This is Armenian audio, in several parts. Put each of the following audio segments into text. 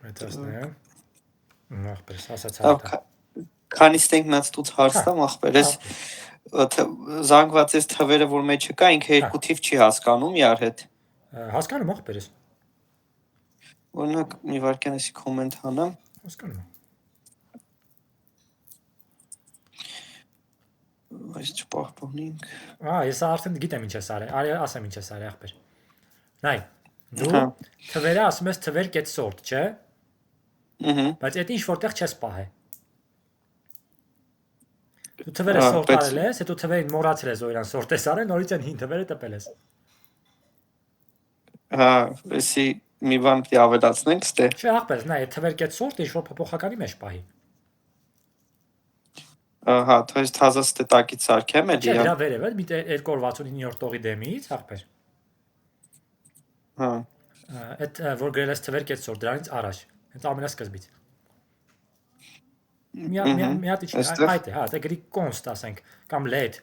Մեծացնեմ։ Ախպերս, ասաց Լավ, հարթա։ քանից ենք նա ստուց հարցտամ ախպերս զանգված ես թվերը որ մեջը կա ինքը երկու թիվ չի հասկանում իրար հետ։ Հասկանում ախպերս։ Օրինակ մի վարքյանեսի կոմենտ հանեմ։ Հասկանում։ Այս չպահպանենք։ Ես արդեն գիտեմ ինչ ես արել։ Արի ասեմ ինչ ես արել ախպեր։ Նայ, դու թվերը ասում ես թվեր կետ սորտ, չէ՞։ Բայց այդ ինչ որտեղ չես պահե։ Դու թվերը սորտ արել ես, հետո թվերին մոռացել ես որ իրան սորտ ես արել, նորից այն հին թվերը տպել ես։ Էսի մի բան պիտի ավելացնենք ստե։ Չէ, ախպերս, նայ, թվեր կետ սորտ ինչ որ փոփոխականի մեջ պահի։ То есть հազար ստե տակից սարքեմ էլի։ Չէ, դրա վերև է, մի 269-րդ տողի դեմից, ախպեր։ Այդ որ գրել ես թվեր կետ սորտ, դրանից առաջ, հենց ամենասկզբից։ Մի հատ այդ է, դա գրի const ասենք, կամ let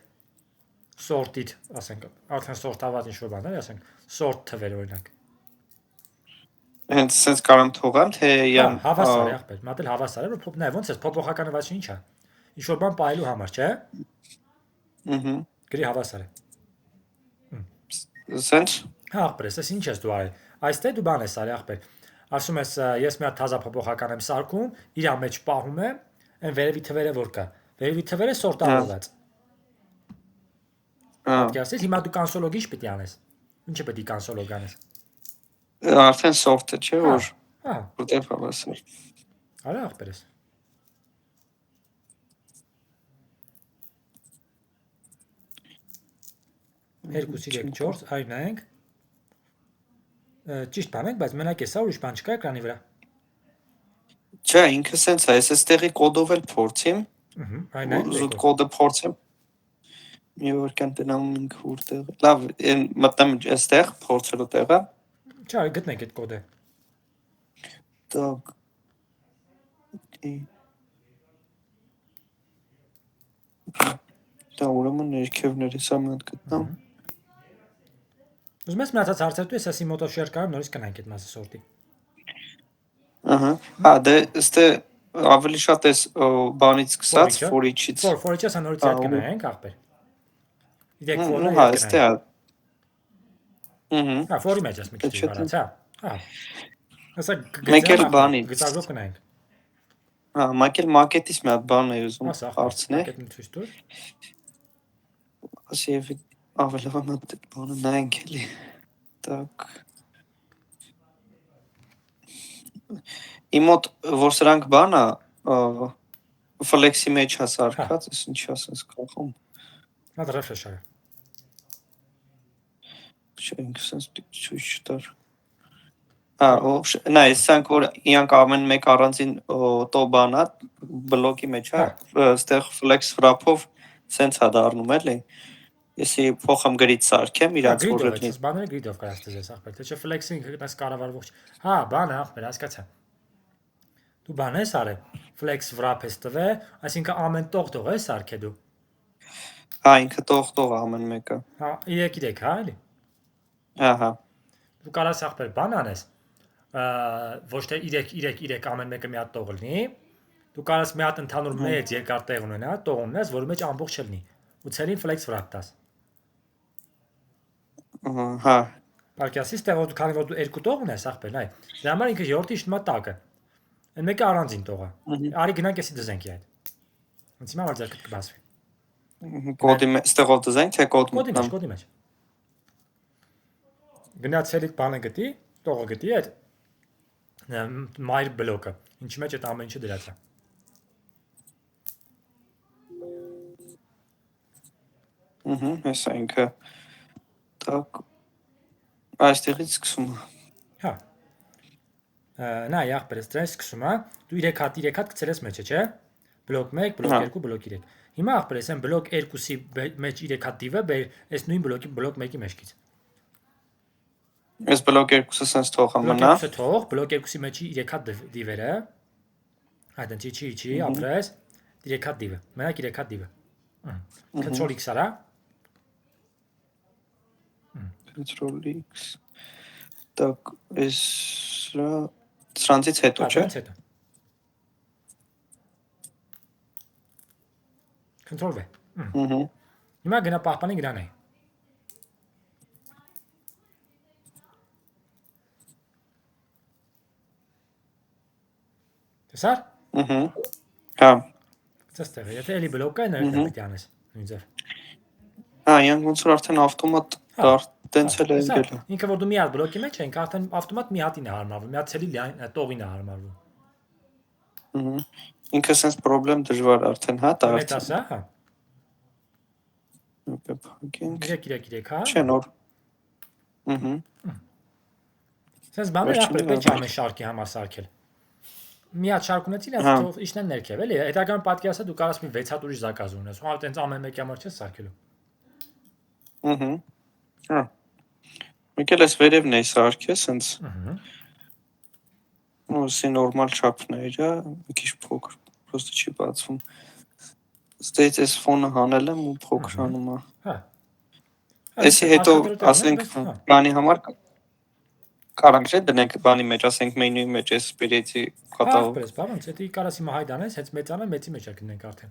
sorted, ասենք, արդեն սորտաված ինչ-որ բան, ասենք, sort թվեր օրինակ։ Հենց sense կարամ թողամ, թե հավասար է, ախպեր, մատել հավասար է, որ նայ, ոնց է փոփոխականը ոչ ինչ է։ Ինչ որ բան պահելու համար, չէ՞։ Գրի հավասար է։ Sense։ Ախպեր, ես ինչ ես դու արել։ Այստեղ դու բան ես արել, ախպեր։ Ասում ես, ես մի հատ թազա փոփոխական եմ սարքում, իր մեջ պահում եմ, այն վերևի թվերը որ կա։ Վերևի թվերը սորտավորված։ Պատկերացրիր, հիմա դու կոնսոլոգ ինչ պիտի անես։ Ինչը պետք է կոնսոլոգ անես։ Արդեն սորտը չէ որ որտեղ հավասար։ Արա ախպերս։ Երկու 3 4 այ նայենք։ Ճիշտ բան ենք, բայց մենակ էսա ուրիշ բան չկա էկրանի վրա։ Չէ, ինքը սենց է, ես էստեղի կոդով էլ փորձեմ։ Այն այն զուտ կոդը փորձեմ։ Մի որ կան տնամ ինքը որտեղ։ Լավ, մտնում էստեղ փորձելու տեղը։ Չէ, գտնենք այդ կոդը։ Так. Դա ուրեմն ներքևներ հեսա մի հատ գտնամ։ Ուզում ես մնացած հարցեր դու էսի մոտով շեյր կարամ նորից կնայենք այդ մասը սորտի։ Դե ստե ավելի շատ էս բանից սկսած for each-ից։ For each-ից նորից հետ կնայենք ախպեր։ Իրեք for-ը հետ կնայենք։ For-ի մեջ ես մի քիչ վարած, Հեսա մեկ էլ բանից գծագրով կնայենք։ Մեկ էլ մակետից մի հատ բան է ուզում հարցնել։ Մակետին ցույց տուր։ Ասիև ավելի վանատ բանը նայենք էլի։ Так. Իմոտ որ սրանք բանա ֆլեքսի մեջ է սարքած, ես ինչ ասես կախում։ Նա ռեֆրեշ արա։ Չէ, ինքս sense ցույց չտար։ Նայ, սրանք որ իրանք ամեն մեկ առանձին տո բանա բլոկի մեջ է, այստեղ flex wrap-ով sense է դառնում էլի։ Եսի փոխեմ գրից սարքեմ իրանք օրենքից բաները grid-ով կարաս դες ախպեր, թե չէ flex-ին դες կառավարվող։ Բանը ախպեր, հասկացա։ Դու բան ես արել, flex wrap ես տվել, այսինքն ամեն տող ես սարքե դու։ Ինքը տող ամեն մեկը։ 3 էլի։ Դու կարաս ախպեր բան անես, ոչ թե 3 ամեն մեկը մի հատ տող լինի, դու կարաս մի հատ ընդհանուր մեծ երկար տեղ ունենա, տող ունես, որի մեջ ամբողջ չլինի, ու ցելին flex wrap տաս։ Պարկասից տեղով քանի որ դու 2 տող ունես ախպեր, նայ, դրա համար ինքը 7-ը իշտում է տակը։ Այն մեկը առանձին տող է։ Արի գնանք էսի դզենք այդ։ Ոնց հիմա որ ձեռքդ կբացվի։ Կոդի մեջ ստեղով դզենք, թե կոդի մեջ։ Գնացելիք բանը գտի, տողը գտի այդ մայր բլոկը, ինչի մեջ այդ ամեն ինչը դրած է։ Հեսա ինքը так այստեղից սկսում է։ Նա ախպեր դրանից սկսում է, դու 3 հատ գցել ես մեջը, չէ՞։ Բլոկ 1, բլոկ 2, բլոկ 3։ Հիմա ախպեր ես այն բլոկ 2-ի մեջ 3 հատ դիվը բեր, այս նույն բլոկի բլոկ 1-ի մեջքից։ Այս բլոկ 2-ը sense թողա մնա։ Բլոկ 2-ը թող, բլոկ 2-ի մեջի 3 հատ դիվերը։ Այդն չի, ապրես 3 հատ դիվը։ Մենակ 3 հատ դիվը։ Control X արա։ Control X. Так, էսա Սրանցից հետո, չէ։ Դրանից հետո։ Control V։ Հիմա գնա պահպանի գրանայ։ Տեսա՞ր։ Հա։ Ցստեղ, եթե էլի բլոկ կա, ներքև պետք է անես։ Նույն ձև։ Հա, իրանք ոնց որ արդեն ավտոմատ տենցել են գել։ Ինքը որ դու մի հատ բլոկի մեջ ենք, արդեն ավտոմատ մի հատին է հարմարվում, մի հատ ցելի տողին է հարմարվում։ Ինքը sense problem դժվար արդեն, հա, Մեծ ասա, հա։ Փակենք։ 3, հա։ Չէ, նոր։ Sense բանը ապրել պետք է ամեն շարքի համար սարքել։ Մի հատ շարք ունեցի, ասած իշնեն ներքև, էլի։ Հետագայում պատկերացա դու կարաս մի 6 հատ ուրիշ զակազ ունես։ Ու այտենց ամեն մեկի համար չես սարքելու։ Հա։ Մեկ էլ էս վերևն է սարքե, sense։ Ոսի նորմալ չափն է իրա, մի քիչ փոքր, պրոստը չի բացվում։ Ստեյց էս ֆոնը հանել եմ ու փոքր անում է։ Հա։ Էսի հետո ասենք բանի համար կարանք չէ դնենք բանի մեջ, ասենք մենյուի մեջ էս սպիրեցի կատալոգ։ Ահա, բավանց, եթե կարաս հիմա հայդանես, հենց մեծանա, մեծի մեջ կգնենք արդեն։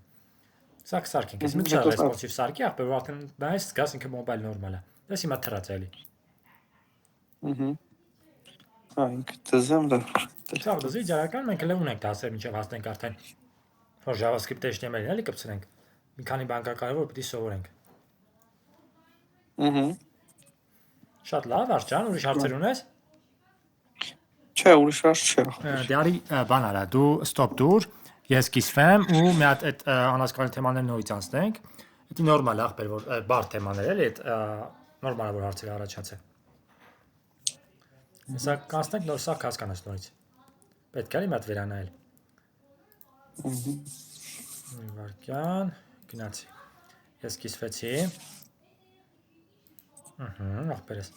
Սա կսարքենք, ես մի քիչ ռեսպոնսիվ սարքի, ախպեր որ արդեն նայես, զգաս ինքը մոբայլ նորմալ է։ Դες հիմա թրած է էլի։ Հա, ինքը դզեմ դա։ Սա դզի ջարական մենք էլ ունենք դասեր մինչև հասնենք արդեն որ JavaScript HTML-ին էլի կպցնենք։ Մի քանի բան կա կարևոր պիտի սովորենք։ Շատ լավ, Արշան, ուրիշ հարցեր ունես։ Չէ, ուրիշ հարց չէ։ Դե արի բան արա, դու stop դուր, ես կիսվեմ ու մի հատ այդ անհասկանալի թեմաները նորից անցնենք։ Դա նորմալ է, ախպեր, որ բարդ թեմաներ էլի, այդ նորմալ է որ հարցերը առաջացեն։ Սա կանցնենք նոր սա հասկանաս նորից։ Պետք է մի հատ վերանայել։ Մի վարքյան, գնացի։ Ես կիսվեցի։ Ախպերս։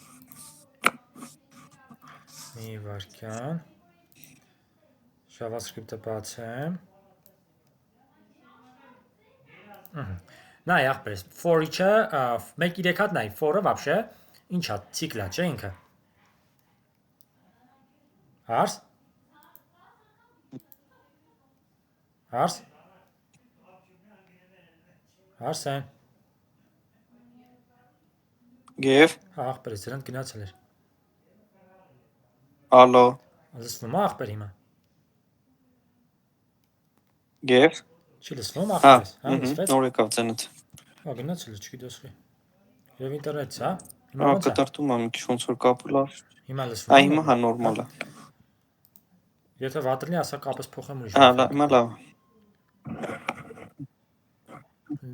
Մի վարքյան։ JavaScript-ը բացեմ։ Նայ, ախպերս, for each-ը, մեկ 3 հատ նայ, for-ը вообще ինչ է, ցիկլա, չէ ինքը։ Հարս։ Հարսեն։ Գև։ Հա, ախպերս, դրանք գնացել էր։ Ալո։ Լսվում է ախպեր հիմա։ Գև։ Չի լսվում ախպերս, հա, լսվեց։ Նոր եկավ ցենդ։ Հա, գնացել է, չգիտեսի։ Եվ ինտերնետից, հա։ Հիմա ոնց է։ Կտրտում եմ, մի քիչ ոնց որ կապուլար։ Հիմա լսվում է։ Հիմա հա նորմալ է։ Եթե վատրնի, ասա կապս փոխեմ ուրիշ։ Հա, հիմա լավ։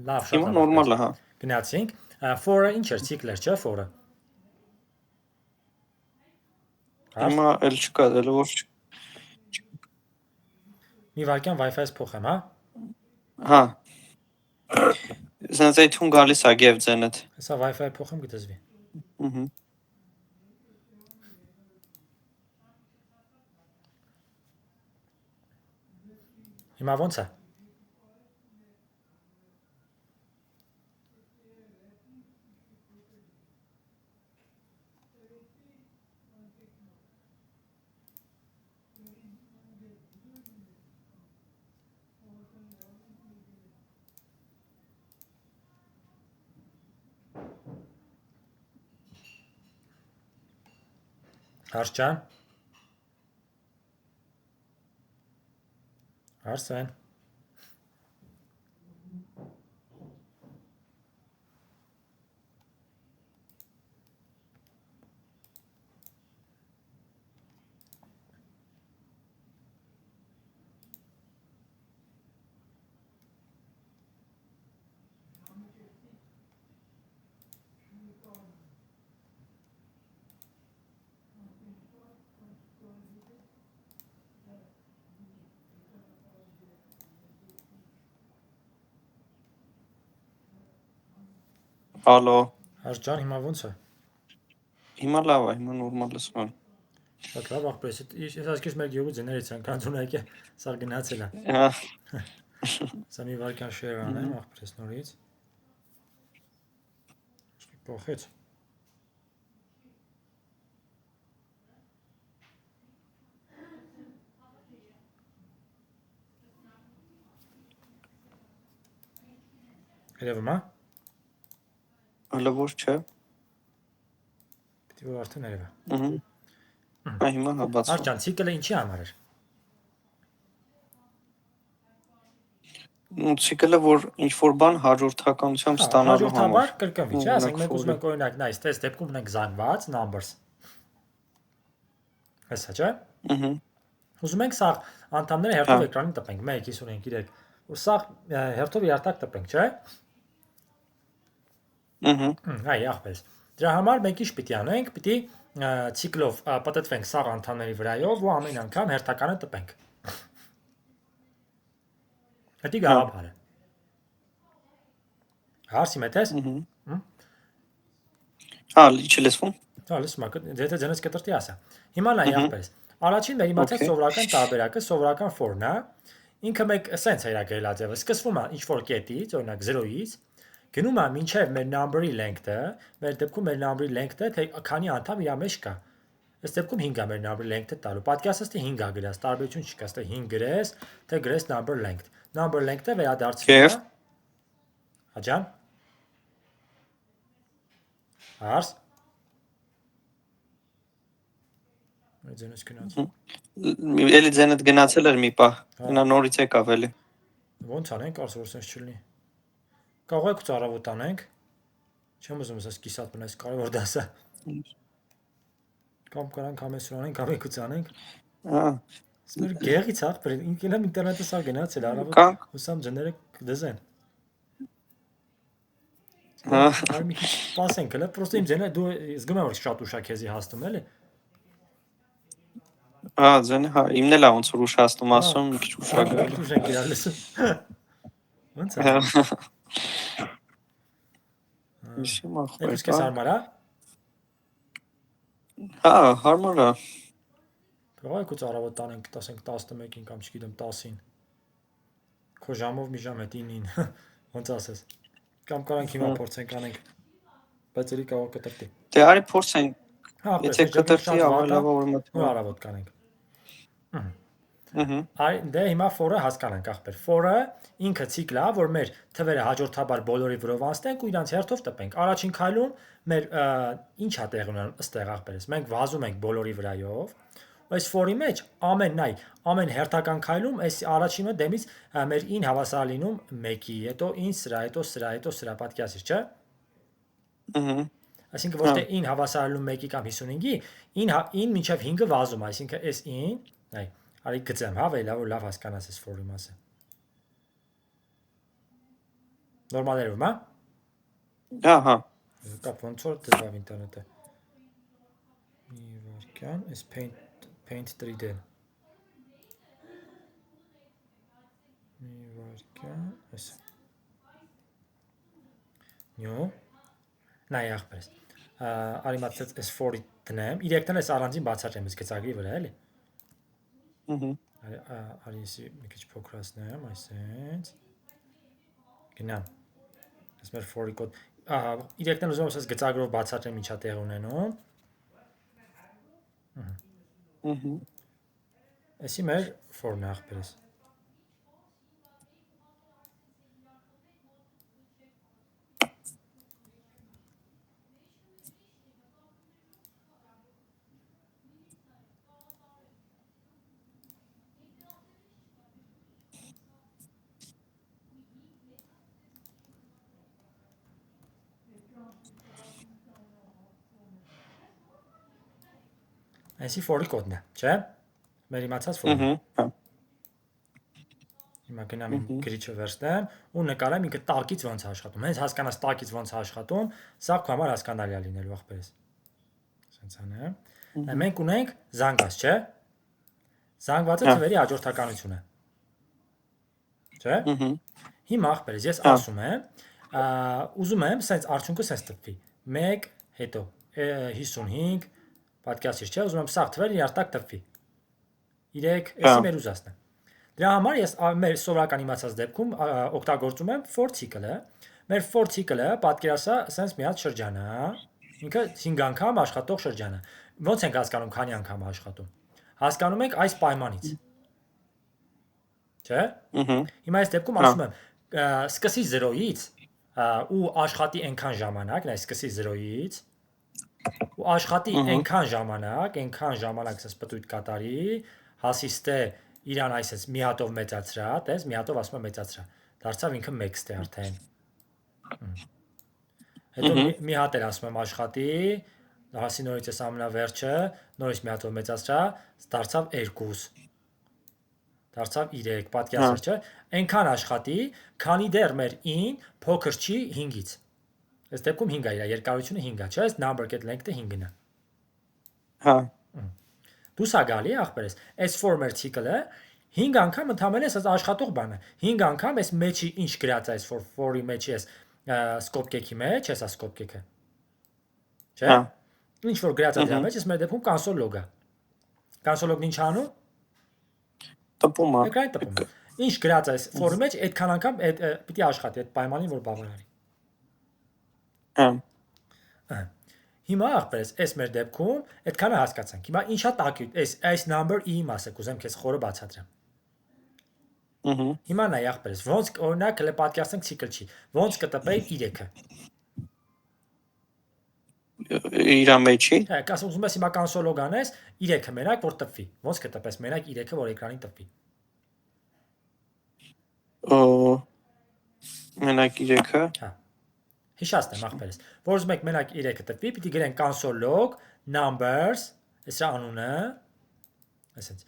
Լավ, շատ Հիմա նորմալ է, հա։ Գնացինք։ For-ը ինչ էր, ցիկլեր, չէ, for-ը։ Հիմա էլ չկա, էլ ոչ։ Մի վարքյան Wi-Fi-ից փոխեմ, հա։ Հա։ Սենց այդուն գալիս է գև ձենդ։ Հեսա Wi-Fi փոխեմ գտզվի։ Հիմա ոնց է։ Արշան։ Արսեն։ Ալո։ Արշան, հիմա ոնց է։ Հիմա լավ է, հիմա նորմալ լսվում է։ Շատ լավ, ախպերս, ես ասկես մեր գյուղի ձեներից են, կանցունայք է, սա գնացել է։ Հա։ Սա մի վարքյան share անեմ, ախպերս նորից։ Փոխեց։ Երևում է։ Հələ որ չէ։ Պետք է որ արդեն երևա։ Այ հիմա հա բացվում։ Արջան, ցիկլը ինչի համար էր։ Ցիկլը որ ինչ որ բան հաջորդականությամբ ստանալու համար։ Հաջորդաբար կրկնվի, չէ՞, ասենք մենք ուզում ենք օրինակ նայ, այս դեպքում ունենք զանգված numbers։ Հեսա, չէ՞։ Ուզում ենք սա անդամները հերթով էկրանին տպենք 1 5 3 որ սա հերթով երթակ տպենք, չէ՞։ Այ ախպես։ Դրա համար մենք ինչ պիտի անենք, պիտի ցիկլով պատտվենք սա անդամների վրայով ու ամեն անգամ հերթականը տպենք։ Դա գաղափարը։ Հարցի մեթես։ Հա, չլսվում։ Հա, լսում եմ, դե ձենից կտրտի ասա։ Հիմա նայ ախպես։ Առաջին մեր իմացած սովորական տարբերակը սովորական for-ն է։ Ինքը մեկ sense է իրագելա ձևը։ Սկսվում է ինչ որ կետից, օրինակ 0-ից, գնում է մինչև մեր number-ի length-ը, մեր դեպքում մեր number-ի length-ը թե քանի անդամ իր մեջ կա։ Այս դեպքում 5 է մեր number length-ը տալու։ Պատկերացրու թե 5 է գրած, տարբերություն չկա, ստե 5 գրես, թե գրես number length։ Number length-ը վերադարձվում է։ Աջան։ Հարց։ Ձենս գնաց։ Էլի ձենդ գնացել էր մի պահ։ Նա նորից եկավ էլի։ Ոնց անենք, կարծես որ sense չլինի։ Կարող եք ծառավոտ անենք։ Չեմ ուզում ասես կիսատ մնաս կարևոր դասը։ Կամ կարանք համեսուր անենք, կամ եկուց անենք։ Սմեր գեղից ախպեր, ինքնին ինտերնետը սա գնացել արավոտ։ Հուսամ ջները կդզեն։ Այ մի քիչ սպասենք, հələ պրոստը իմ ձենը դու զգում եմ որ շատ ուշա քեզի հասնում էլի։ Հա, ձենը հա, իմն էլ է ոնց որ ուշացնում ասում, մի քիչ ուշա գալու։ Ուշ ենք իրար լսում։ Ոնց է։ Իշի մախ։ Եկուս քեզ հարմար է։ Հա, հարմար է։ Կարող եք ու ծառավոտ անենք, ասենք 11-ին կամ չգիտեմ 10-ին։ Քո ժամով մի ժամ հետ 9-ին։ Ոնց ասես։ Կամ կարանք հիմա փորձենք անենք։ Բայց էլի կարող կտրտի։ Դե արի փորձենք։ Եթե կտրտի ավելի լավ որ մտնում։ Ու առավոտ կանենք։ Այ դե հիմա for-ը հասկանանք ախպեր։ For-ը ինքը ցիկլ է, որ մեր թվերը հաջորդաբար բոլորի վրով անցնենք ու իրանց հերթով տպենք։ Առաջին քայլում մեր ինչ է տեղ ունենում ըստեղ ախպերս։ Մենք վազում ենք բոլորի վրայով։ Այս for-ի մեջ ամեն հերթական քայլում այս առաջինը դեմից մեր in հավասար լինում 1-ի, հետո in սրա, հետո սրա պատկերացրի, չէ՞։ Այսինքն ոչ թե in հավասար լինում 1-ի կամ 55-ի, in մինչև 5-ը վազում, այսինքն այս in, այ, արի գծեմ, հա, որ լավ հասկանաս այս for-ի մասը։ Նորմալ երևում, հա։ Ահա։ Կապ ոնց որ դժվար ինտերնետը։ Մի վարքյան, այս paint 3D։ Մի վարքյան, այս։ Նյո։ Նայ ախպերս։ Արի մատցած այս for-ի տնեմ, իրեկտն այս առանձին բացատրեմ այս գծագրի վրա, էլի։ Արի եսի մի քիչ փոքրացնեմ, այսենց։ Գնամ։ Այս մեր for-ի կոդ։ Իրեկտն ուզում ասես գծագրով բացատրեմ ինչա տեղ ունենում։ Էսի մեր for-ն է ախպերս։ Այսի for-ի կոդն է, չէ՞։ Մեր իմացած for-ը։ Հիմա գնամ իմ գրիչը վերցնեմ ու նկարեմ ինքը տակից ոնց է աշխատում։ Հենց հասկանաս տակից ոնց է աշխատում, սա քո համար հասկանալի է լինելու ախպերս։ Սենց անեմ։ Մենք ունենք զանգված, չէ՞։ Զանգվածը թվերի հաջորդականությունը։ Չէ՞։ Հիմա ախպերս ես ասում եմ, ուզում եմ սենց արդյունքը սենց տպվի։ 1 հետո 55 պատկերացրի, չէ՞, ուզում եմ սաղ թվերը երթակ տպվի։ 3, էսի մեր ուզածն է։ Դրա համար ես մեր սովորական իմացած դեպքում օգտագործում եմ for cycle-ը։ Մեր for cycle-ը պատկերացա սենց մի հատ շրջան է, ինքը 5 անգամ աշխատող շրջան է։ Ոնց ենք հասկանում քանի անգամ աշխատում։ Հասկանում ենք այս պայմանից։ Չէ՞։ Հիմա այս դեպքում ասում եմ սկսի 0-ից, ու աշխատի այնքան ժամանակ, նայ սկսի 0-ից ու աշխատի այնքան ժամանակ ասես պտույտ կատարի, հասիստե իրան այսպես մի հատով մեծացրա, տես մի հատով ասում մեծացրա, դարձավ ինքը 1 ստե արդեն։ Հետո մի հատ էլ ասում եմ աշխատի, հասի նորից էս ամենավերջը, նորից մի հատով մեծացրա, դարձավ 2, դարձավ 3, պատկերացրու, չէ՞։ Այնքան աշխատի, քանի դեռ մեր in փոքր չի 5-ից։ Այս դեպքում 5 է, իր երկարությունը 5 է, չէ՞, այս number get length-ը 5-ն է։ Հա։ Դու սա գալի ախպերես, այս former cycle-ը 5 անգամ ընդհանրապես այս աշխատող բանը։ 5 անգամ այս մեջի ինչ գրած է այս for-ի մեջի այս սկոպկեքի մեջ, էսա սկոպկեքը։ Չէ՞։ Ինչ որ գրած է դրա մեջ, այս մեր դեպքում console log-ը։ Console log-ն ինչ անում։ Տպում է։ Էկրան տպում է։ Ինչ գրած է այս for-ի մեջ, այդքան անգամ պիտի աշխատի այդ պայմանին, որ բավարարի։ Հիմա ախպերես, այս մեր դեպքում այդքանը հասկացանք։ Հիմա ինչա տակույտ, այս number e մասը կուզեմ քեզ խորը բացատրեմ։ Հիմա նայ ախպերես, ոնց օրինակ հələ պատկերացնենք ցիկլ չի։ Ոնց կտպեի 3-ը։ Իր մեջի։ Հա, ասում ես հիմա console log անես 3-ը մենակ որ տպվի։ Ոնց կտպես մենակ 3-ը որ էկրանին տպվի։ Մենակ 3-ը։ Հա։ Հիշացնեմ ախպերս։ Որ ուզում եք մենակ 3-ը տպվի, պիտի գրենք console log numbers, էսա անունը, այսպես։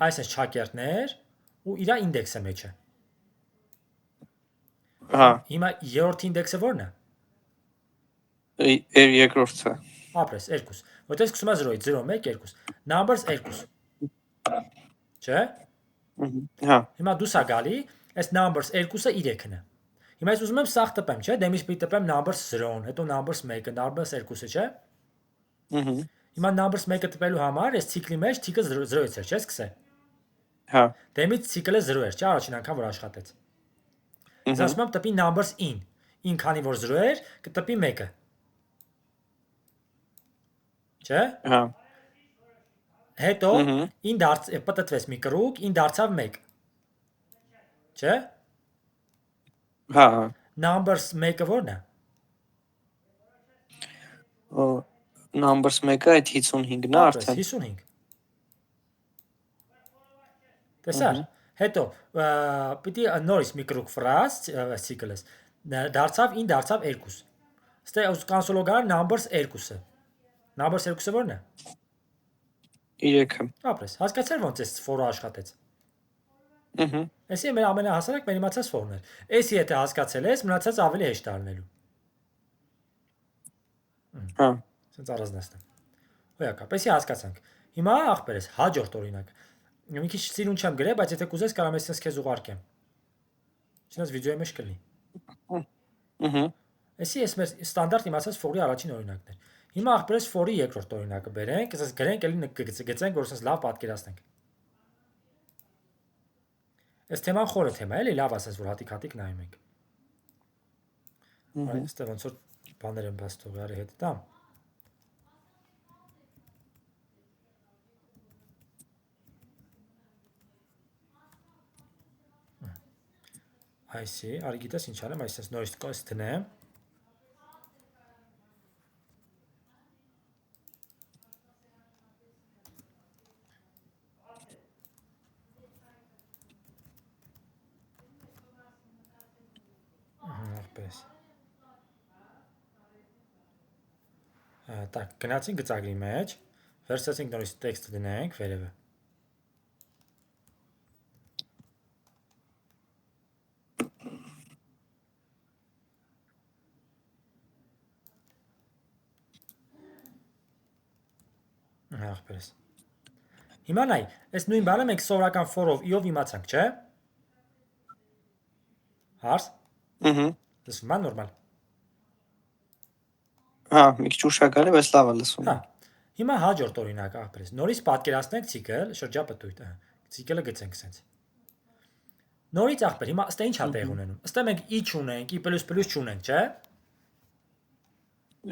Այսպես չակերտներ ու իր ինդեքսը մեջը։ Հա։ Հիմա երրորդ ինդեքսը ո՞րն է։ Երկրորդը։ Ապրես 2։ Որտեղ սկսում է 0-ից 0 1 2։ Numbers 2։ Չէ՞։ Հա։ Հիմա դու սա գալի, այս numbers 2-ը 3-ն է։ Հիմա ես ուզում եմ սաղ տպեմ, չէ՞, դեմից պիտի տպեմ numbers 0-ն, հետո numbers 1-ը, numbers 2-ը, չէ՞։ Հիմա numbers 1-ը տպելու համար այս ցիկլի մեջ ցիկլը 0-ից էր, չէ՞, սկսե։ Հա։ Դեմից ցիկլը 0 էր, չէ՞, առաջին անգամ որ աշխատեց։ Ես ասում եմ տպի numbers in, քանի որ 0 էր, կտպի 1-ը։ Չէ՞։ Հա։ Հետո in պատտվեց մի կրուկ, in դարձավ 1։ Չէ՞։ Հա։ Numbers 1-ը ո՞րն է։ Numbers 1-ը այդ 55-ն է արդեն։ 55։ Տեսա՞ր։ Հետո պիտի նորից մի կրուկ ֆրազ ցիկլս դարձավ in դարձավ 2։ Ստե console log-ը numbers 2-ը։ Numbers 2-ը ո՞րն է։ 3-ը։ Ապրես, հասկացա՞ր ոնց է for-ը աշխատեց։ Էսի մեր ամենահասարակ մեր իմացած for-ն է։ Էսի եթե հասկացել ես, մնացած ավելի հեշտ դառնելու։ Հա։ Սենց առանձնացնեմ։ Ոյակապ, էսի հասկացանք։ Հիմա ախպերես, հաջորդ օրինակ։ Մի քիչ սիրուն չեմ գրել, բայց եթե կուզես կարող ես քեզ ուղարկեմ։ Չնայած վիդեոյի մեջ կլինի։ Էսի էս մեր ստանդարտ իմացած for-ի առաջին օրինակն է։ Հիմա ախպերես for-ի երկրորդ օրինակը բերենք, ասես գրենք, էլի գծենք, որ ասես լավ պատկերացնենք։ Այս թեման խորը թեմա է, էլի լավ ասես որ հատիկ նայում ենք։ Այստեղ ոնց որ բաներ են բաց թողարի հետ տամ։ Այսի, արի գիտես ինչ անեմ, այսպես նորից կոս տնեմ։ Ահպես։ Так, գնացինք գծագրի մեջ, վերցրեցինք նորից տեքստը դնենք վերևը։ Ահպես։ Հիմա նայ, այս նույն բանը մենք սովորական for-ով i-ով իմացանք, չէ՞։ Հարց։ Լսվում է նորմալ։ Հա, մի քիչ ուշագալ է, բայց լավ է լսվում։ Հա։ Հիմա հաջորդ օրինակ ախպերես։ Նորից պատկերացնենք ցիկլ, շրջապտույտը։ Ցիկլը գծենք սենց։ Նորից ախպեր, հիմա ըստ ինչ է տեղ ունենում։ Ըստ մենք i չունենք, i++ չունենք, չէ՞։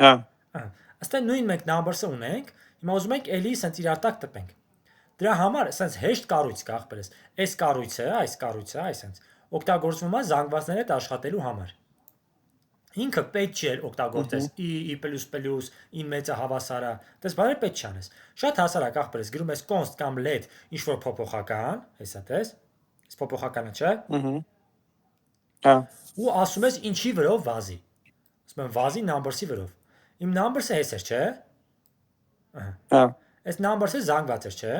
Հա։ Ըստ նույն մենք numbers-ը ունենք, հիմա ուզում ենք էլի սենց իրար տակ տպենք։ Դրա համար սենց հեշտ կառույց կա ախպերես։ Այս կառույցը, այս սենց օգտագործվում է զանգվածների հետ աշխատելու համար։ ինքը պետք չէ օգտագործես i++, i մեծը հավասարը, դες բաները պետք չանես։ Շատ հասարակ ախպերս գրում ես const կամ let ինչ որ փոփոխական, հեսա տես, այս փոփոխականը չէ, Հա, ու ասում ես ինչի վրով վազի։ Ասում եմ վազի numbers-ի վրով։ Իմ numbers-ը հես էր, չէ։ հա, Այս numbers-ը զանգված էր, չէ։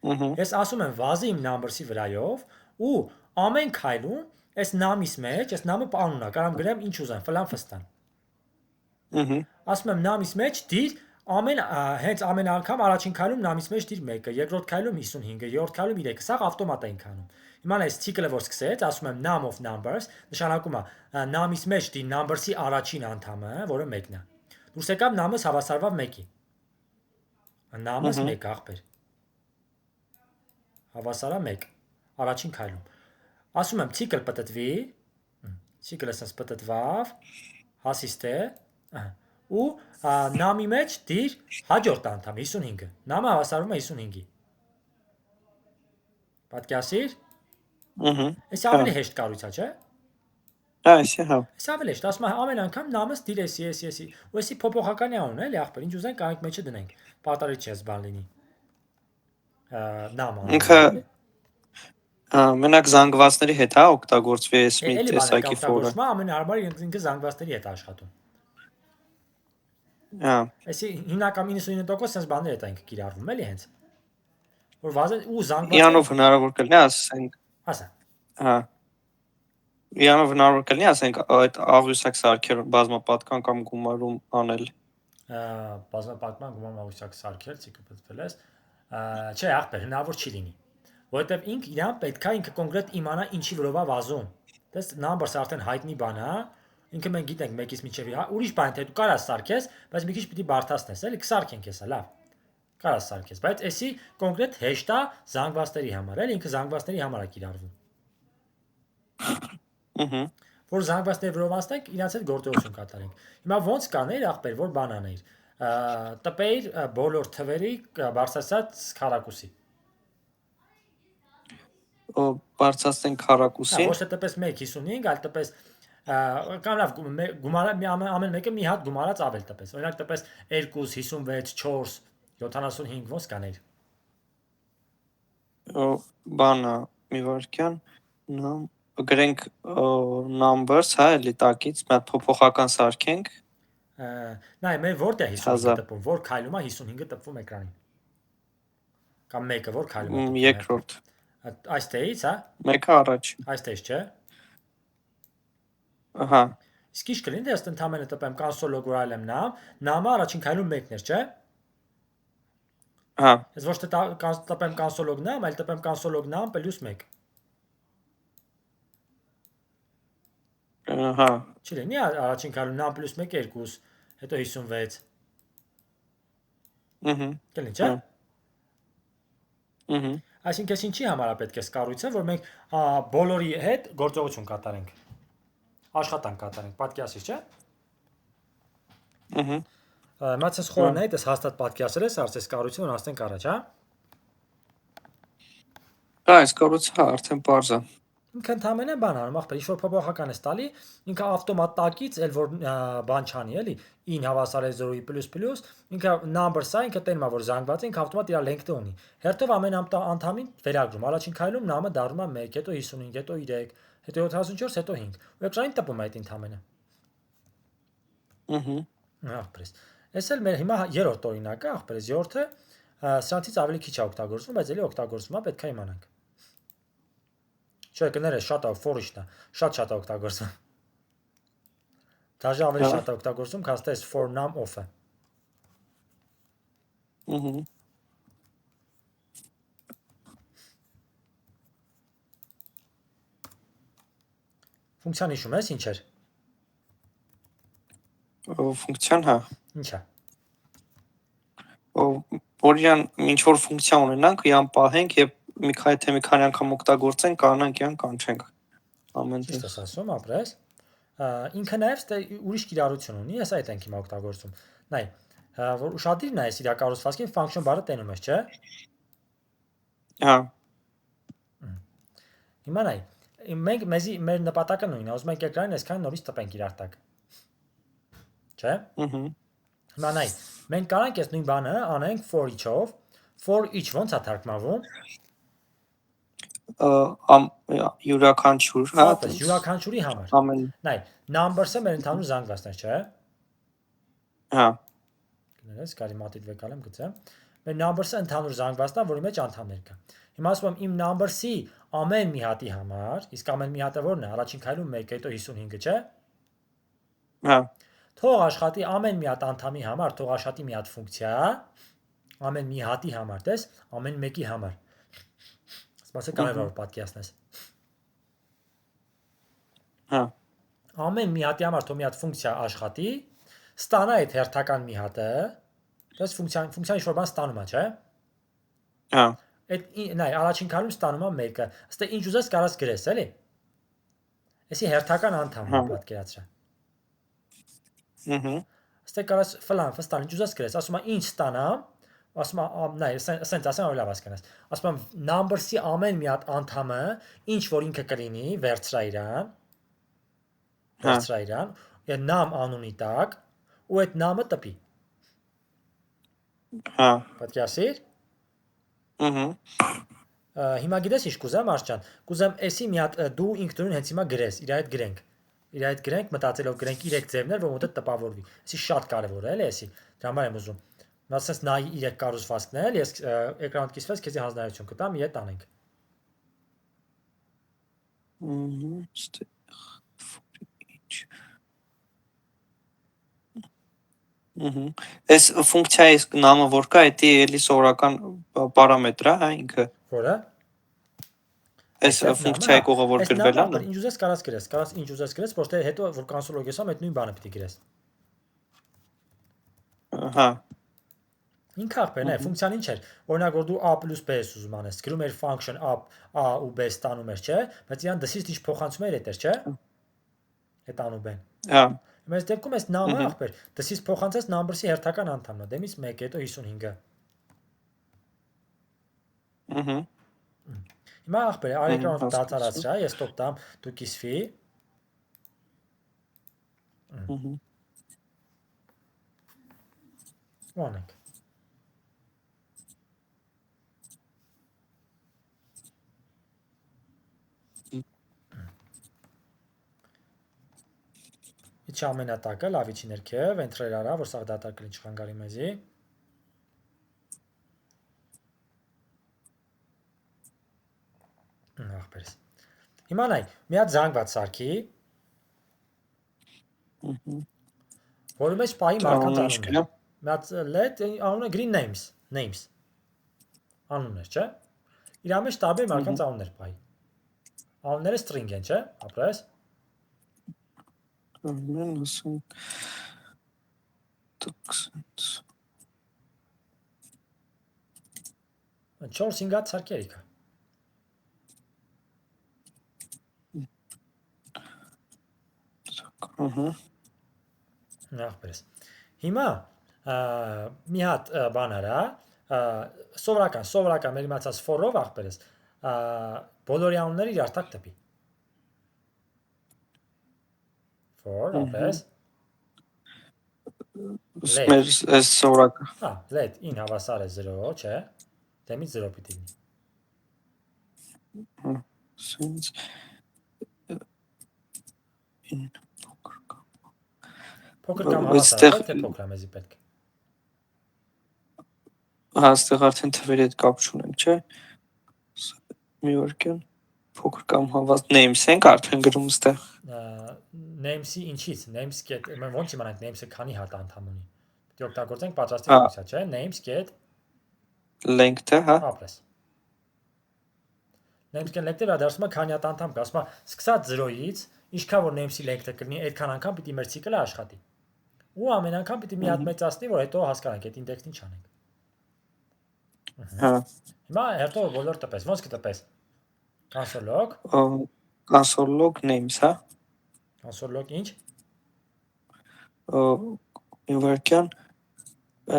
ըհը, Ես ասում եմ վազի իմ numbers-ի վրայով ու ամեն քայլում այս նամից մեջ, այս նամը անուն է, կարամ գրեմ ինչ ուզեմ, ֆլան ֆստան։ ըհը, Ասում եմ նամից մեջ դիր հենց ամեն անգամ առաջին քայլում նամից մեջ դիր 1-ը, երկրորդ քայլում 55-ը, երրորդ քայլում 3-ը, սա ավտոմատ է ինքանում։ Հիմա այս ցիկլը որ սկսեց, ասում եմ num of numbers, նշանակում է նամից մեջ դի numbers-ի առաջին անդամը, որը 1-ն է։ Դուրս եկավ նամս հավասարվավ 1-ի։ Նամս 1 ախպեր։ Հավասարա 1 առաջին քայլում։ Ասում եմ ցիկլ պատտվի, ցիկլը sense պատտվավ, հասիստե, ու նամի մեջ դիր հաջորդ անդամ 55-ը։ Նամը հավասարվում է 55-ի։ Պատկասիր։ ըհը, Այս ավելի հեշտ կառույց է, չէ։ այսի, հա, Այս ավելի հեշտ, ասում եմ ամեն անգամ նամս դիր էսի, ու էսի փոփոխականի անուն էլի ախպեր, ինչ ուզենք կարանք մեջը դնենք։ Պարտադիր չէ բան լինի։ Նամ ինքը մենակ զանգվածների հետ հա օգտագործվի այս մի էլի բան է տեսակի ֆորը։ օգտագործվում, ամենահարմար ինքը զանգվածների հետ է աշխատում։ Հա, Էսի հիմնական 99% sense բաների հետ է ինքը կիրառվում, էլի հենց։ Որ վազը ու զանգվածը իրանով հնարավոր կլինի, ասենք, ասա։ հա, իրանով հնարավոր կլինի, ասենք, այդ աղյուսակ սարքեր բազմապատկան կամ գումարում անել։ Բազմապատման գումարում աղյուսակ սարքել, ցիկը պատվել ես։ Չէ, ախպեր, հնարավոր չի լինի։ Որովհետև իրան պետքա ինքը կոնկրետ իմանա ինչի վրով է վազում։ Դες numbers արդեն հայտնի բան է, ինքը մենք գիտենք 1-ից մինչև ուրիշ բան թե դու կարաս սարքես, բայց մի քիչ պիտի բարթացնես, էլի կսարքենք հեսա, լավ։ Կարաս սարքես, բայց էսի կոնկրետ հեշտ է զանգվածների համար, էլի ինքը զանգվածների համար է կիրառվում։ Ըհը, Որ զանգվածների վրով անցնենք, իրանց հետ գործողություն կատարենք։ Հիմա ոնց կանեիր ախպեր, որ բան աներ։ Տպեիր բոլոր թվերի բարձրացած քառակուսի։ բարձրացնենք Հա, քառակուսին։ ոչ թե տպես 1.55, այլ տպես կամ լավ գումարը ամեն մեկը մի հատ գումարած ավել տպես։ Օրինակ տպես 2, 56, 4, 75 ոնց կանեիր։ Բանը մի վարքյան, գրենք numbers, հա, էլի տակից, մի հատ փոփոխական սարքենք։ Նայ, մեր որտե 55-ը 1000 տպվում, որ քայլում է 55-ը տպվում էկրանին։ Կամ մեկը որ քայլում է տպվում։ Երկրորդ։ Այստեղից, հա։ Մեկը առաջ։ Այստեղից, չէ։ Ահա, Իսկ ինչ կլինի, դες ընդամենը տպեմ console լոգորալ եմ նամը առաջին քայլում 1-ն էր, չէ։ հա, Ես ոչ թե տպեմ console log նամ, այլ տպեմ console log նամ +1։ հա, Չի լինի առաջին քայլում նամ +1 2, հետո 56։ ըհը, Կլինի, չէ։ ըհը, Այսինքն ես ինչի համար է պետք է կառույցը, որ մենք բոլորի հետ գործողություն կատարենք։ Աշխատանք կատարենք, պատկասի, չէ։ ըհը, Մացես խորան հետ ես հաստատ պատկասել ես արծես կառույցը, որ անցնենք առաջ, հա։ հա, այս կառույցը արդեն բարձ է։ Ինքը ընդամենը բան անում, ախպեր, ինչ որ փոփոխական ես տալի, ինքը ավտոմատ տակից էլ որ բան չանի, էլի, in հավասար է 0-ի ++, ինքը numbers-ը, ինքը տենում է որ զանգված է, ինքը ավտոմատ իր length-ը ունի։ Հերթով ամեն անդամին վերագրում, առաջին քայլում նամը դառնում է 1, հետո 55, հետո 3, հետո 74, հետո 5։ Ու էկրանին տպում է այդ ընդամենը։ Ըհը, Ախպերս։ Էս էլ մեր հիմա երրորդ օրինակը, ախպերս, երրորդը սրանցից ավելի քիչ է օգտագործվում, բայց էլի օգտագործվում է, պետք է իմանանք։ Չէ, կներես շատ է for-իշն է, շատ է օգտագործվում։ Դաժե ավելի շատ է օգտագործվում, քան թե for num of-ը։ ըհը, Ֆունկցիան հիշում ես ինչ էր։ ֆունկցիան, հա, Ինչ է։ որ իրան ինչ որ ֆունկցիա ունենանք, իրան պահենք եւ մի քանի անգամ օգտագործենք, կանանք իրան կանչենք։ Ամեն Ճիշտ տեղ։ ես ասում, ապրես։ Ինքը նաև ուրիշ կիրառություն ունի, ես այդ ենք հիմա օգտագործում։ Նայ, որ ուշադիր նայես իր կառուցվածքին function բառը տենում ես, չէ։ Հա, Հիմա նայ, Մենք մեզի մեր նպատակը նույնն է, ուզում ենք էկրանին այսքան նորից տպենք իրար տակ։ Չէ՞։ Հիմա նայ, մենք կարանք այս նույն բանը անենք for each-ով, for each ոնց է թարգմանվում։ Յուրաքանչյուր, հա, Այդպես յուրաքանչյուրի համար։ ամեն Նայ, numbers-ը մեր ընդհանուր զանգվածներ, չէ՞։ հա Գնալես, կարի մատիտ վեկալեմ գծեմ։ Մեր numbers-ը ընդհանուր զանգվածն է, որի մեջ անդամներ կա։ Հիմա ասում եմ իմ numbers-ի ամեն մի հատի համար, իսկ ամեն մի հատը ո՞րն է, առաջին քայլում 1.55, չէ՞։ հա Թող աշխատի ամեն մի հատ անդամի համար, թող աշխատի մի հատ ֆունկցիա, ամեն մի հատի համար, տես, ամեն մեկի համար։ Սպասե կարևոր պատկերացնես։ հա Ամեն մի հատի համար թող մի հատ ֆունկցիա աշխատի, ստանա այդ հերթական մի հատը, տես ֆունկցիան ինչ-որ բան ստանում է, չէ՞։ հա Այդ նայ, առաջին քայլում ստանում է 1-ը, ըստ ինչ ուզես կարաս գրես, էլի։ Էսի հերթական անդամն է պատկերացրա։ Ըստ կարաս ֆստան ինչ ուզես գրես, ասում է ինչ ստանամ, ասում է նայ, ասենց ասեմ ավելի լավ հասկանաս։ Ասում եմ numbers-ի ամեն մի հատ անդամը ինչ որ ինքը կլինի, վերցրա իրան, այդ num անունի տակ, ու այդ num-ը տպի։ հա Պատկերացիր։ Հիմա գիտես ինչ կուզեմ, Արշջան, կուզեմ էսի մի հատ դու ինքնուրույն հենց հիմա գրես, իր այդ գրենք, մտածելով գրենք 3 ձևներ, որ մոտը տպավորվի։ Էսի շատ կարևոր է, էլի էսի։ Դրա համար եմ ուզում։ Նա ասես նայ 3 կառուցվածքներ, ես էկրանդ կիսվես, քեզի հանձնարարություն կտամ, իդ տանենք։ Այս ֆունկցիայի նամը որ կա, դա էլի սովորական պարամետր է, հա, ինքը։ Որը։ Այս ֆունկցիայի կողը որ գրվել է։ Ինչ ուզես կարաս գրես, ինչ ուզես գրես, ոչ թե հետո որ կոնսոլ լոգեսամ այդ նույն բանը պիտի գրես։ Հա։ Ինքը ախպերն է, ֆունկցիան ինչ էր։ Օրինակ որ դու a + b ես ուզում անես, գրում էր function a ու b ստանում էր, չէ՞, բայց իրան դսից ինչ փոխանցում էր էտեր, չէ՞։ Այդ անում բեն։ Հա։ Մեզ դեպքում էս num-ը ախպեր, դսից փոխանցես numbers-ի հերթական անդամն է, դեմից 1 հետո 55-ը։ Հիմա ախպեր, արի էկրանով դադարացրա, ես ստոպ տամ, դու կիսվի։ Ոնենք։ Իչ ամենատակը, լավիչի ներքև, ընտրել արա, որ սաղ դատար կլին չխանգարի մեզի։ Ախպերս։ Հիմա նայ, մի հատ զանգված սարքի, որի մեջ պահի մարդկանց անունն է։ Մի հատ let անունը green names, անուններ, չէ։ Իրա մեջ տարբեր մարդկանց անուններ պահի։ Անունները string են, չէ, ապրես։ Ամեն ասում 4-5 հատ սարքեր իկա։ Ախպերս։ Հիմա մի հատ բան արա, սովորական մեր իմացած for-ով ախպերս, բոլորի անունները իրար տակ տպի։ For, ապրես։ Մեր սովորական։ Հա, let in հավասար է 0, չէ, դեմից 0 պիտի լինի։ Փոքր կամ հավասար է, թե փոքր է մեզի պետք։ Հա, այստեղ արդեն թվերի հետ կապ չունենք, չէ։ Մի օրքան փոքր կամ հավասար names ենք արդեն գրում այստեղ։ Names-ի ինչից, names get, ոնց իմանանք names-ը քանի հատ անդամ ունի։ Պետք է օգտագործենք պատրաստի ֆունկցիա, չէ, names get length-ը, հա։ ապրես։ Names get length-ը վերադարձում է քանի հատ անդամ կա, ասում է սկսած 0-ից, ինչքան որ names-ի length-ը կլինի, այդքան անգամ պիտի մեր ցիկլը աշխատի։ Ու ամեն անգամ պիտի մի հատ մեծացնի, որ հետո հասկանանք այդ ինդեքսն ինչ անենք։ Հա։ Հիմա հետո բոլոր տպես, ոնց կտպես։ Console log names, հա։ Console log ինչ։ Մի օրքան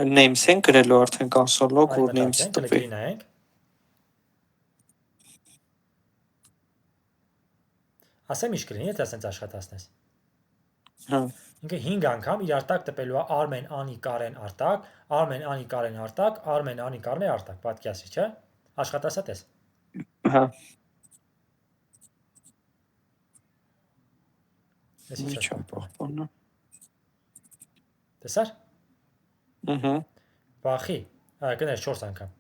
names են գրելու արդեն console log որ names տպի։ Ասեմ ինչ կլինի, եթե ասենց աշխատացնես։ Հա։ Ինքը 5 անգամ իր արտակ տպելու է Արմեն, Անի, Կարեն արտակ, Արմեն, Անի, Կարեն արտակ, Արմեն, Անի, Կարեն արտակ, պատկերացրի, չէ՞։ Աշխատասա տես։ Հա։ Էս ինչ Ինչա է։ պահպանը։ Տեսար։ Ահա։ Բախի, կներես 4 անգամ։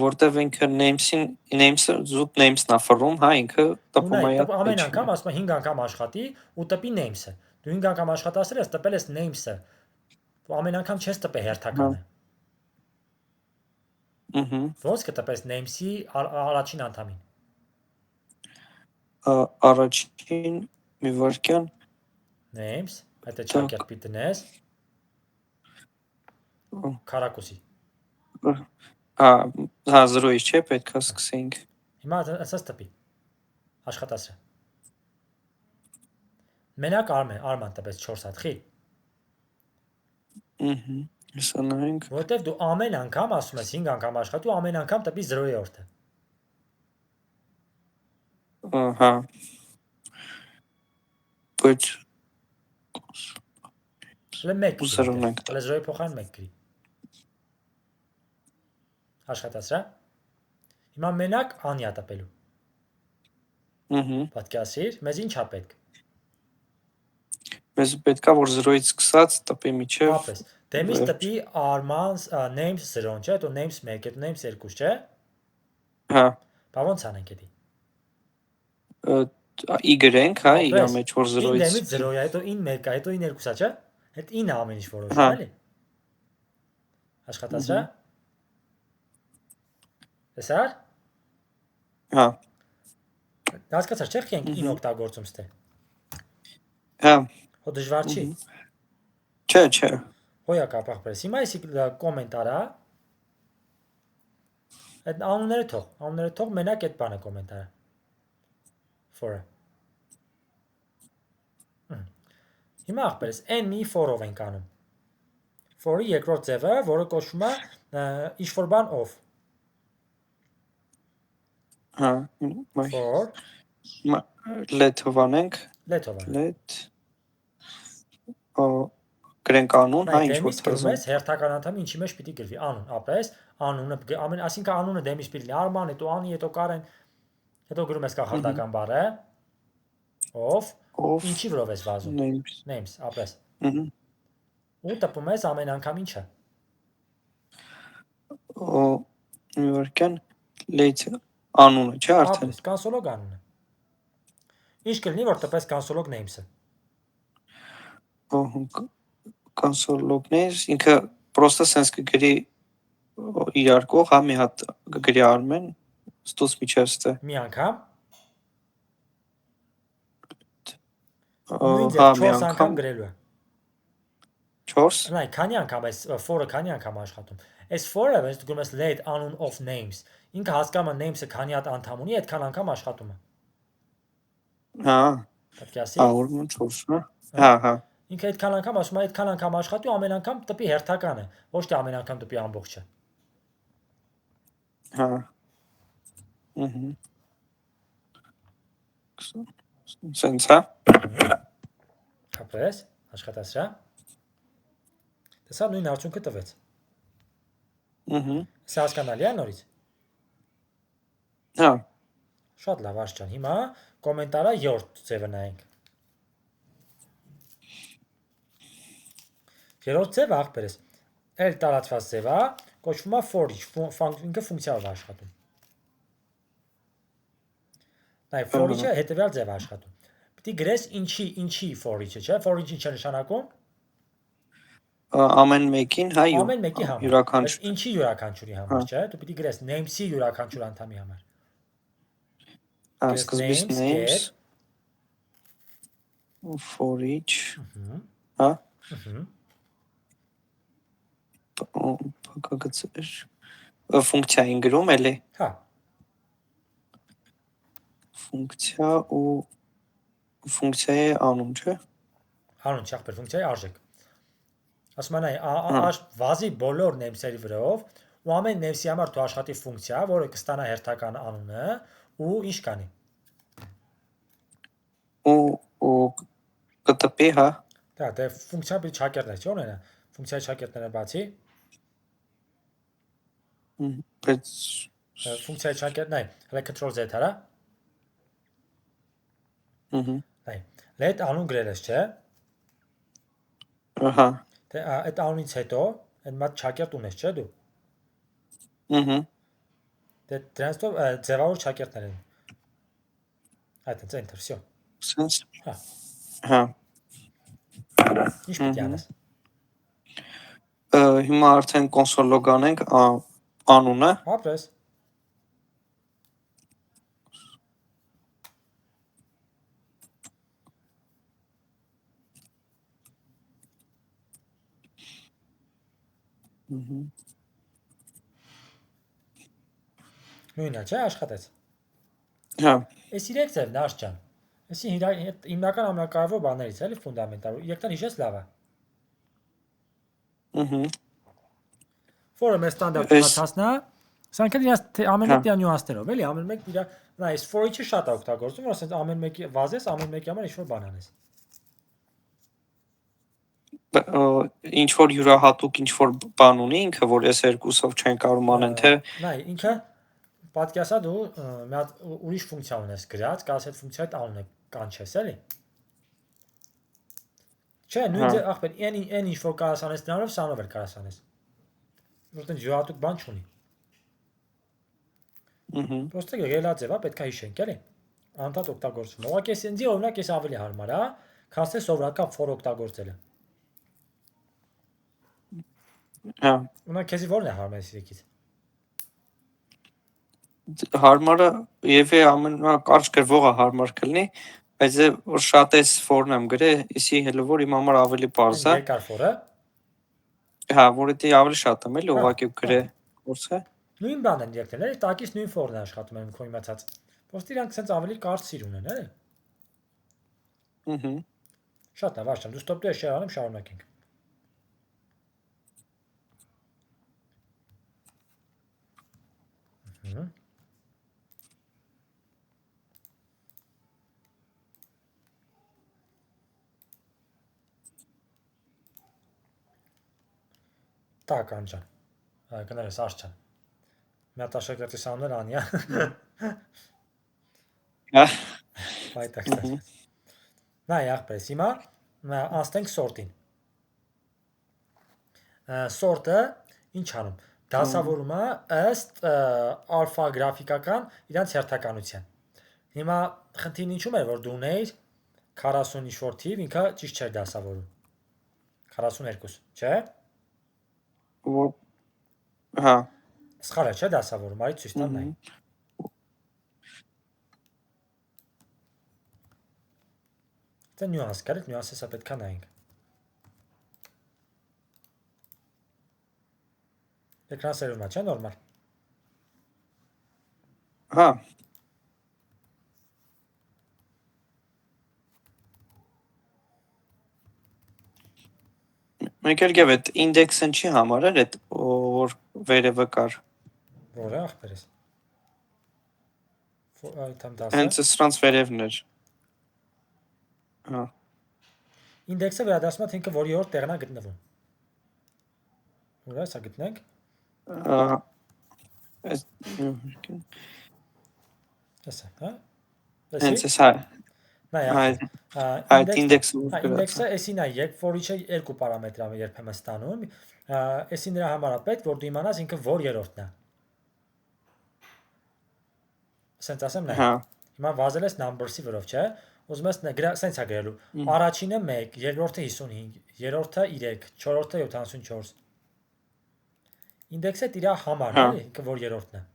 Որտեվ ինքը names-ը զուտ names-ն է ֆռում, հա, ինքը տպում է ամեն անգամ ասում է 5 անգամ աշխատի ու տպի names-ը։ Դու 5 անգամ աշխատասրել ես, տպել ես names-ը։ Ու ամեն անգամ չես տպել հերթականը։ Ահա։ Ոնց կտպես names-ի առաջին անդամին։ Առաջին մի վարքյան Names, այդ է չակերպի տնես։ Քարակուսի։ Հա, 0-ից չէ, պետք է սկսենք։ Հիմա ասած տպի։ Աշխատասրա։ Մենակ Արման տպեց 4 հատ, խի։ Ահա։ Հեսա նայենք։ Որտեվ դու ամեն անգամ ասում ես 5 անգամ աշխատի ու ամեն անգամ տպի 0-րդը։ Հա։ Բայց Հələ 1 Ուսերուն ենք Հələ 0-ի փոխան 1 գրի։ Աշխատասրա։ Հիմա մենակ Անիա տպելու։ Ահա։ Պատկերացրիր, մեզ ինչ է պետք։ Մեզ պետք է որ 0-ից սկսած տպի միջև։ Ապես։ Դեմից տպի Arman's names 0, չէ՞, դու names 1, դու names 2, չէ՞։ Հա։ Բա ոնց անենք էդի։ Y-ենք, հա, իր մեջ որ 0-ից Դեմից 0-ը, հետո 9 1-ը, հետո 9 2-ը, չէ՞։ Այդ 9-ը ամեն ինչ որոշում, էլի։ Աշխատասրա։ Տեսար։ Հա։ Հասկացար, չէ՞, խենք 9 օգտագործում ստե։ Հա։ Հո դժվար չի։ Չէ։ Հոյա կապախպես։ Հիմա էսի կոմենտարա։ Այդ անունները թող մենակ այդ բանը կոմենտարա։ For-ը։ Հիմա ախպերս n-ի for-ով ենք անում։ For-ի երկրորդ ձևը, որը կոչվում է ինչ-որ բան of։ Հա։ For let-ով անենք։ let-ով։ Let գրենք անուն, հա, ինչ որ դեմից ես հերթական անդամի ինչի մեջ պիտի գրվի անուն, ապրես անունը այսինքն անունը դեմից պիտի լինի Արման, հետո Անի, հետո Կարեն, հետո գրում ես կախարդական բառը of ինչի վրով ես վազում names, ապրես։ Ու տպում ես ամեն անգամ ինչը։ Մի վարքյան let անունը, չէ՞ արդեն։ Ապրես console-ով անունը։ Ինչ կլինի որ տպես console-ով names-ը։ Console-ով names ինքը պրոստը sense կգրի իրար կող, հա, մի հատ կգրի Արմեն, ստուս միջև մի անգամ։ Հա, մի 4 անգամ գրելու է։ 4։ Նայ, քանի անգամ այս for-ը քանի անգամ աշխատում։ Այս for-ը ոնց դու գումես let անուն of names։ Ինքը հասկանում է names-ը քանի հատ անդամ ունի, այդքան անգամ աշխատում է։ Հա։ Պատկասի։ Ուրեմն 4-ը։ Հա։ Ինքը այդքան անգամ ասում է, այդքան անգամ աշխատի ու ամեն անգամ տպի հերթականը, ոչ թե ամեն անգամ տպի ամբողջը։ Հա։ Sense, հա։ Ապրես, աշխատասրա։ Տեսա նույն արդյունքը տվեց։ Սա հասկանալի է նորից։ Հա։ Շատ լավ աշճան։ Հիմա կոմենտարա 7 ձևը նայենք։ Երրորդ ձևը ախպերես։ Էլ տարածված ձև է, կոչվում է for each, ինքը ֆունկցիայով աշխատում։ Նայ, for each-ը հետևյալ ձև է աշխատում։ Պիտի գրես ինչի for each-ը, չէ՞։ For each ինչ է նշանակում։ Ամեն մեկին, հա, ամեն մեկի համար։ յուրաքանչյուր։ Ինչի յուրաքանչյուրի համար, չէ՞։ Դու պիտի գրես names-ի յուրաքանչյուր անդամի համար։ Սկզբից names for each, հա։ Փակագծեր ֆունկցիային գրում էլի։ Հա։ Ֆունկցիա ու ֆունկցիայի անուն, չէ՞։ Անուն չախպեր ֆունկցիայի արժեք։ Ասում են վազի բոլոր names-երի վրով ու ամեն names-ի համար դու աշխատի ֆունկցիա, որը կստանա հերթական անունը ու ինչ կանի։ ու կտպի, հա։ Դա դե ֆունկցիա պիտի չակերտներ, չի ունենա։ Ֆունկցիայի չակերտները բացի, Բայց ֆունկցիայի չակերտներ, հələ control Z հələ։ Այ, let անուն գրել ես, չէ։ ահա։ Դե այդ անունից հետո այդ մատ չակերտ ունես, չէ դու։ Դե դրանցով ձևավոր չակերտներ են։ Այդ է enter, всё։ Sense։ Հա։ Հա։ Ինչ պիտի անես։ Հիմա արդեն կոնսոլ լոգ անենք անունը։ Ապրես։ Նույնն է, չէ, աշխատեց։ Հա։ Էս իրեք ձև նարս ջան։ Էսի հիմնական ամենակարևոր բաներից էլի ֆունդամենտալ։ Եկտան հիշես լավ է։ For-ը մեր ստանդարտ բացածնա, սրանք էլ իրաց ամեն մեկի նյուանսներով, էլի, ամեն մեկ իր, նա այս for-ի շատ է օգտագործում, որ ասես ամեն մեկի վազես, ամեն մեկի համար ինչ-որ բան անես։ Ինչ որ յուրահատուկ ինչ որ բան ունի ինքը, որ այս երկուսով չեն կարող անեն, թե նայ, ինքը պատկասա դու մի հատ ուրիշ ֆունկցիա ունես գրած, կաս այդ ֆունկցիայի անունը կանչես, էլի։ Չէ, նույն ձև ախպեր, այն ինչ որ կարաս անես դրանով, սրանով էլ կարաս անես։ Որտեղ յուրահատուկ բան չունի։ Պրոստը գելաձև է, պետք է հիշենք, էլի։ Անդադ օգտագործվում։ Ուղղակի էս ինձի օրինակ էս ավելի հարմար է, քան թե սովորական for օգտագործելը։ Հա։ Ունա քեզի ո՞րն է հարմար էս եկից։ Հարմարը եւ ամենակարճ գրվողը հարմար կլինի, բայց որ շատ էս for-ն եմ գրել, իսի հələ որ իմ համար ավելի པարզ է։ Երկար for-ը։ Հա, որ դա ավելի շատ եմ էլի ուղղակի գրել կուրսը։ Նույն բանն են եկել, էլի, տակից նույն for-ն է աշխատում եմ քո իմացած։ Ոստի իրանք sense ավելի կարճ սիր ունեն, էլի։ Շատ լավ, աշտամ, դու ստոպ դու ես շարանում, շարունակենք։ Так, անջան։ Կներես արշչան։ Մի հատ աշակերտի սամներ անի, Հա։ Պայտակս։ Նայ, ախպես, հիմա անցնենք sort-ին։ Sort-ը ինչ անում։ Դասավորում է ըստ alpha գրաֆիկական իրանց հերթականության։ Հիմա խնդիրն ինչու՞մ էր, որ դու ունեիր 40 ինչ-որ թիվ, ինքը ճիշտ չէր դասավորում։ 42, չէ՞։ Հա։ Սխալ է, չէ՞ դասավորում, արի ցույց տամ նայ։ Դա նյուանս կար, այդ նյուանսը սա պետք է նայենք։ Էկրան սերվում է, չէ՞ նորմալ։ Հա։ Մեկ էլ գեվ այդ ինդեքսն չի համարել, այդ որ վերևը կար։ Որը ախպերես։ Այդամ դասը։ Հենց սրանց վերևն էր։ Հա։ Ինդեքսը վերադասում է թե ինքը որի օր տեղն է գտնվում։ Ուր է սա գտնենք։ Էսա, հա։ Հենց էսա։ Նայ, այդ ինդեքսը էսին է, երբ for-ի երկու պարամետր է երբեմն ստանում, էսի նրա համար է պետք, որ դու իմանաս ինքը որ երրորդն է։ Սենց ասեմ նայ։ Հիմա վազել ես numbers-ի վրով, չէ՞։ Ուզում ես սենց է գրելու։ Առաջինը 1, երկրորդը 55, երրորդը 3, չորրորդը 74։ Ինդեքսը իր համարն է, ինքը որ երրորդն է։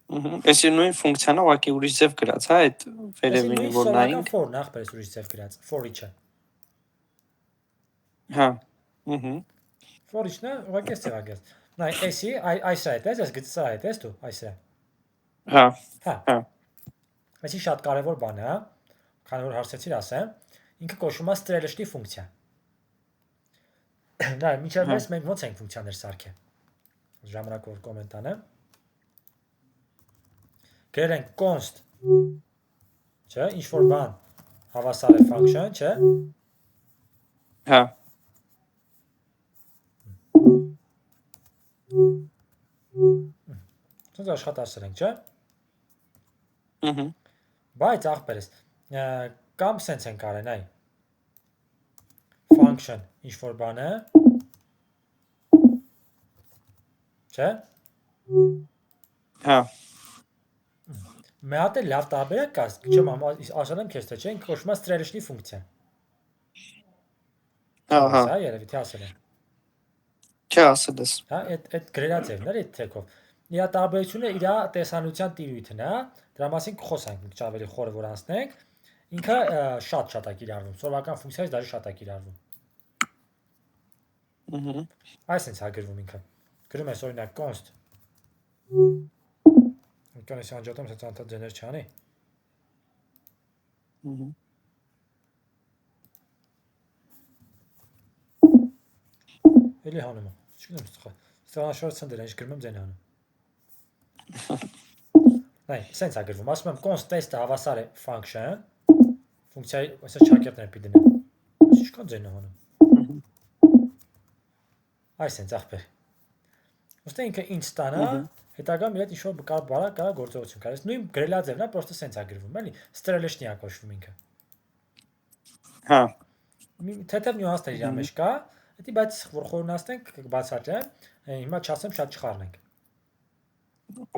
Էսի նույն ֆունկցիան ուղղակի ուրիշ ձև գրած, հա, այդ վերևին որ նայենք։ For-ն ախպերս ուրիշ ձև գրած, for-իչը։ Հա։ For-իչն է, ուղղակի էս ձև է գրած։ Նայ, էսի այսա է, տես, ես գծա է, տես դու, այսա։ Հա։ Հա։ Էսի շատ կարևոր բան է, հա։ Քանի որ հարցեցիր ասեմ, ինքը կոչվում է ստրելշտի ֆունկցիա։ Նայ, մինչև մեզ մենք ոնց ենք ֆունկցիաներ սարքել։ Ժամանակ որ կոմենտ անեմ։ Գրել ենք const չէ, ինչ որ բան հավասար է function, չէ։ Հա, Ոնց աշխատացել ենք, չէ։ ըհը, Բայց ախպերս կամ sense ենք արեն, այ function ինչ որ բան է, չէ։ հա, Մի հատ էլ լավ տարբերակ կա, չեմ ասել եմ քեզ թե չէ, ինքը կոչվում է ստրելիչնի ֆունկցիա։ ահա, Հա, երևի թե ասել եմ։ չէ ասել ես, Հա, այդ գրելաձևն էր այդ թեքով։ Իրա տարբերությունը իր տեսանության տիրույթն է, դրա մասին կխոսանք մի քիչ ավելի խորը որ անցնենք։ Ինքը շատ է կիրառվում, սովորական ֆունկցիայից դաժե շատ է կիրառվում։ ըհը, Այսինքն հա գրվում ինքը։ Գրում ես օրինակ const Կանես անջատեմ, սա ցանթա ձեներ չանի։ ըհը, Էլի հանում եմ։ Չգիտեմ, ստանաշորը ցնդեր, ինչ գրում եմ ձեն հանում։ Նայ, սենց է գրվում, ասում եմ const test-ը հավասար է function, ֆունկցիայի, այսա չակերտներ պիտի դնեմ։ Ինչքան ձեն է հանում։ Այս սենց ախպեր։ Ոստե ինքը ինչ ստանա, հետագա մի հատ ինչ-որ բարակ կարա գործողություն կարես։ Նույն գրելաձևն է, պրոստը սենց է գրվում, էլի։ Ստրելիչնի է կոչվում ինքը։ հա, Թեթև նյուանսներ իր մեջ կա, դա բայց որ խորհրդանացնենք կբացատրեմ, հիմա չասեմ շատ չխառնենք։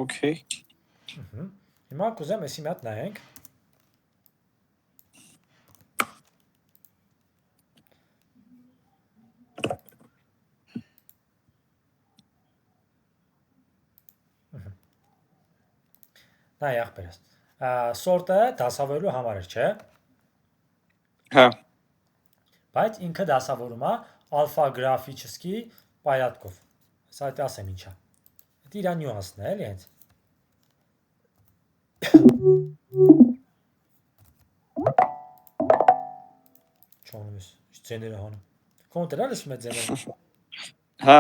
օքեյ, Հիմա կուզեմ էսի մի հատ նայենք։ Նայ ախպերս։ Սորտը դասավորելու համար էր, չէ։ հա, Բայց ինքը դասավորում է ալֆա-գրաֆիչեսկի պայատկով։ Սա դա ասեմ ինչա։ Դա իր նյուանսն է, էլի հենց։ Չոնում ես, ձեները հանում։ Կոնտր ալես մեծ ձեները։ հա,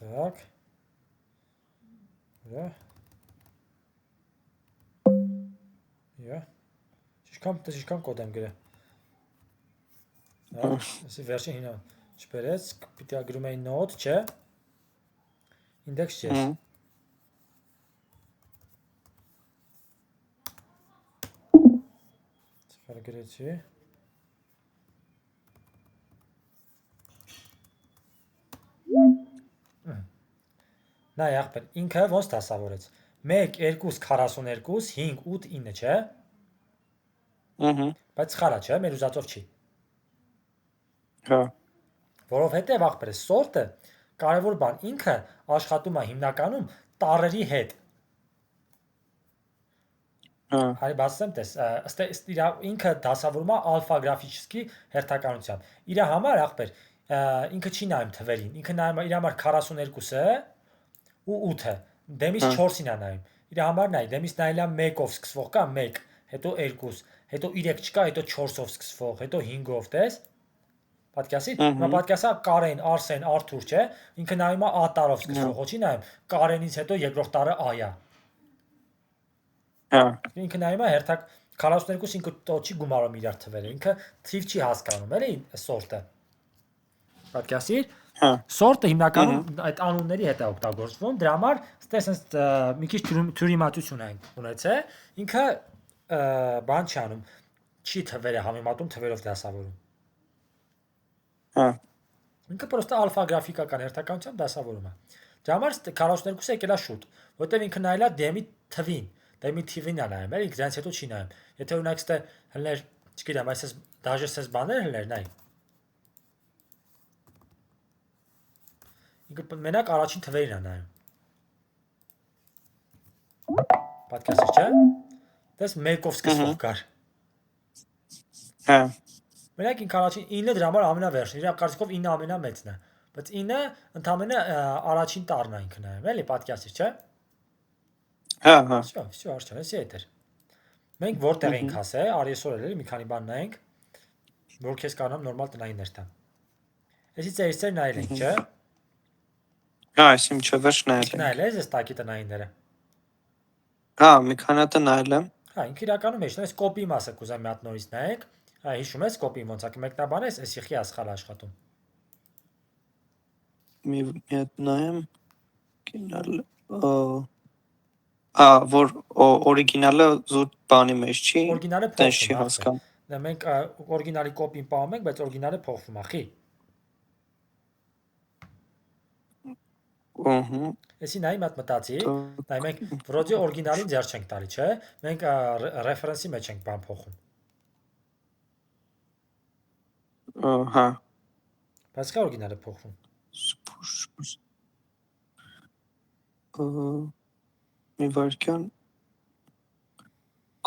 Так. Ja. Ja. Ինչքան կոդ եմ գրել։ Հա, ասի վերջին հինա չբերեց, պիտի գրում էի նոտ, չէ։ Index չես։ Սխալ գրեցի։ Նա ախպեր, ինքը ոնց դասավորեց։ 1 2 42 5 8 9, չէ։ Բայց սխալ է, չէ, մեր ուզածով չի։ հա, Որովհետև ախպեր սորտը կարևոր բան ինքը աշխատում է հիմնականում տառերի հետ։ հա, Արի բացեմ տես, ըստ ինքը դասավորում է ալֆա-գրաֆիչեսկի հերթականությամբ։ Իր համար ախպեր ինքը չի նայում թվերին, ինքը նայում է իր համար 42-ը ու 8-ը, դեմից 4-ին է նայում։ Իր համար նայ, դեմից նայել է 1-ով սկսվող կա 1, հետո 2, հետո 3 չկա, հետո 4-ով սկսվող, հետո 5-ով, տես։ Պատկասի, հիմա պատկասա Կարեն, Արսեն, Արթուր, չէ, ինքը նայում է A տարով սկսվող, ոչ չի նայում Կարենից հետո երկրորդ տարը A-ա։ հա, Ինքը նայում է հերթակ 42 ինքը չի գումարում իրար թվերը, ինքը թիվ չի հասկանում, էլի սորտը։ Պատկասի, սորտը հիմնականում այդ անունների հետ է օգտագործվում, դրա համար ստես մի քիչ թյուրիմացություն են ունեցել, ինքը բան չի անում, չի թվերը համեմատում թվերով դասավորում։ հա, Ինքը պրոստը ալֆա-գրաֆիկական հերթականությամբ դասավորում է։ Դրա համար 42-ը եկել է շուտ, որտեղ ինքը նայել է դեմի թվին, դեմի թվին է նայում, էլի դրանից հետո չի նայում։ Եթե օրինակ ստե հլներ, չգիտեմ, այսպես դաժե սես բաներ հլներ, նայ։ Ինքը մենակ առաջին թվերին է նայում։ Պատկասի, չէ։ Դες 1-ով սկսվող կար։ հա, Մենակ ինքը առաջին 9-ը դրա համար ամենավերջն, իր կարծիքով 9-ը ամենամեծն է, բայց 9-ը ընդամենը առաջին տառն է ինքը նայում, էլի պատկասի, չէ։ հա, հա, Всё, արդյոք էսի է դեր։ Մենք որտեղ ենք հասել, արի այսօր էլի մի քանի բան նայենք, որ քեզ կանամ նորմալ տնային ներտամ։ Էսի ծերից նայել ենք, չէ։ Հա, այսինքն չէ վերջ նայել ենք։ Նայել ես տակի տնայինները։ Հա, մի քանի հատ նայել եմ։ Հա, ինքը իրականում է, այս կոպի մասը կուզեմ մի հատ նորից նայեք։ Հա, հիշում ես կոպին ոնց է մեկնաբանես, այս եղի ասխալ աշխատում։ Մի հատ նայեմ։ Գինալ որ օրիգինալը զուտ բանի մեջ չի։ Օրիգինալը Տես չի փոխվում է։ հասկանում։ Դա մենք օրիգինալի կոպին պահում ենք, բայց օրիգինալը փոխվում է, խի։ Ահա։ Էսի նայ մատ մտածի, նայ մենք վրոդի օրիգինալին ձեռ չենք տալի, չէ՞։ Մենք ռեֆերենսի մեջ ենք բան փոխում։ Հա։ Բայց կա օրիգինալը փոխվում։ Մի վարքյան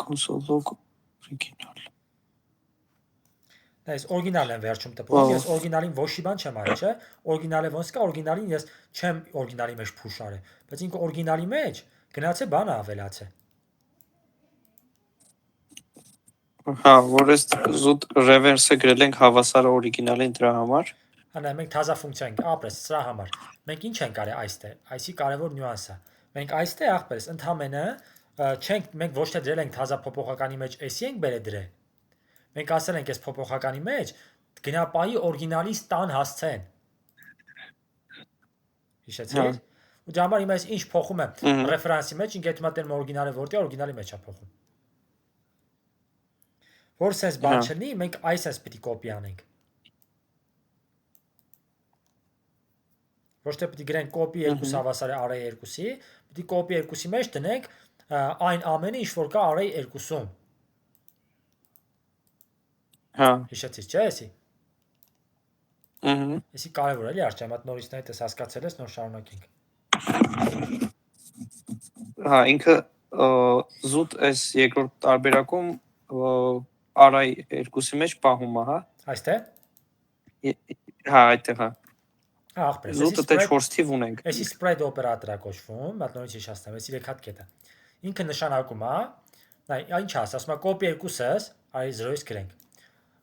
console log original։ Այս օրիգինալն եմ վերջում տպում, ես օրիգինալին ոչի բան չեմ արել, չէ՞։ Օրիգինալը ոնց կա, օրիգինալին ես չեմ օրիգինալի մեջ փուշ արել, բայց ինքը օրիգինալի մեջ գնաց է բանը ավելացե։ Հա, որ այս զուտ reverse-ը գրել ենք հավասար օրիգինալին դրա համար։ Հա, նայ մենք թազա ֆունկցիա ենք ապրես սրա համար։ Մենք ինչ ենք արել այստեղ։ Այսի կարևոր նյուանսը։ Մենք այստեղ ախպերս ընդհանրապես չենք մենք ոչ թե դրել ենք թազա փոփոխականի մեջ էսի ենք բերել դրել։ Մենք ասել ենք այս փոփոխականի մեջ գնա պայի օրիգինալի ստան հասցեն։ Հիշեցի՞ր։ Ու դա համար հիմա այս ինչ փոխում եմ ռեֆերանսի մեջ, ինքը դու մտնում օրիգինալը որտե օրիգինալի մեջ է փոխում։ Որ sense բան չլինի, մենք այս պիտի կոպի անենք։ Ոչ թե պիտի գրենք կոպի 2 հավասար է array 2-ի, պիտի կոպի 2-ի մեջ դնենք այն ամենը, ինչ որ կա array 2-ում։ Հա։ Հիշեցի՞ր, չէ՞ էսի։ Էսի կարևոր է, էլի արժե, մատ նորից նայ, դες հասկացել ես, նոր շարունակենք։ Հա, ինքը զուտ այս երկրորդ տարբերակում array 2-ի մեջ պահում է, հա։ Այստեղ։ Հա, այդտեղ հա։ Հա, ախպեր, զուտը դե 4 թիվ ունենք։ Էսի spread օպերատոր է կոչվում, մատ նորից հիշացնեմ, էսի 3 հատ կետը։ Ինքը նշանակում է, նայ, ինչ ասա, ասում է copy 2-ս, արի 0-ից գրենք։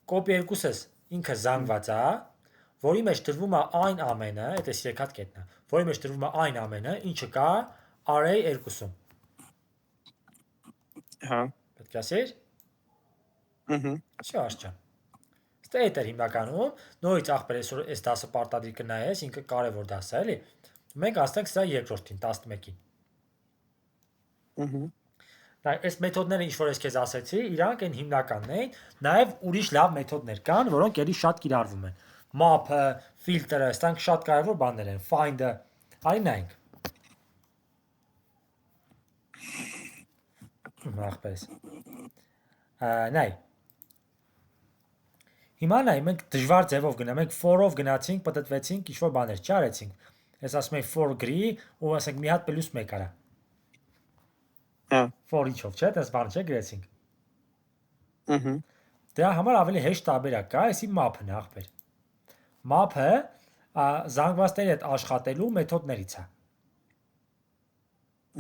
Copy 2-ս ինքը զանգված է, որի մեջ դրվում է այն ամենը, այդ էս 3 հատ կետն է, որի մեջ դրվում է այն ամենը, ինչը կա array 2-ում։ Հա։ Պետք է ասիր։ Չէ, աշճան։ Ստե այդ էր հիմնականում, նորից ախպեր այս դասը պարտադիր կնայես, ինքը կարևոր դաս է, էլի։ Մենք ասենք սրա երկրորդին, 11-ին։ Դա այս մեթոդները ինչ որ ես քեզ ասեցի, իրանք են հիմնականն են, նաև ուրիշ լավ մեթոդներ կան, որոնք էլի շատ կիրառվում են։ Map-ը, filter-ը, սրանք շատ կարևոր բաներ են, find-ը, արի նայենք։ Ախպերս։ Նայ։ Հիմա նայ, մենք դժվար ձևով գնանք, մենք for-ով գնացինք, պատտվեցինք, ինչ որ բաներ չարեցինք։ Ես ասում եմ for գրի, ու ասենք մի հատ +1 արա։ Հա։ For ինչով, չէ՞, դες բան չէ գրեցինք։ Դրա համար ավելի հեշտ տարբերակ կա, էսի map-ն է, ախպեր։ Map-ը զանգվածների հետ աշխատելու մեթոդներից է։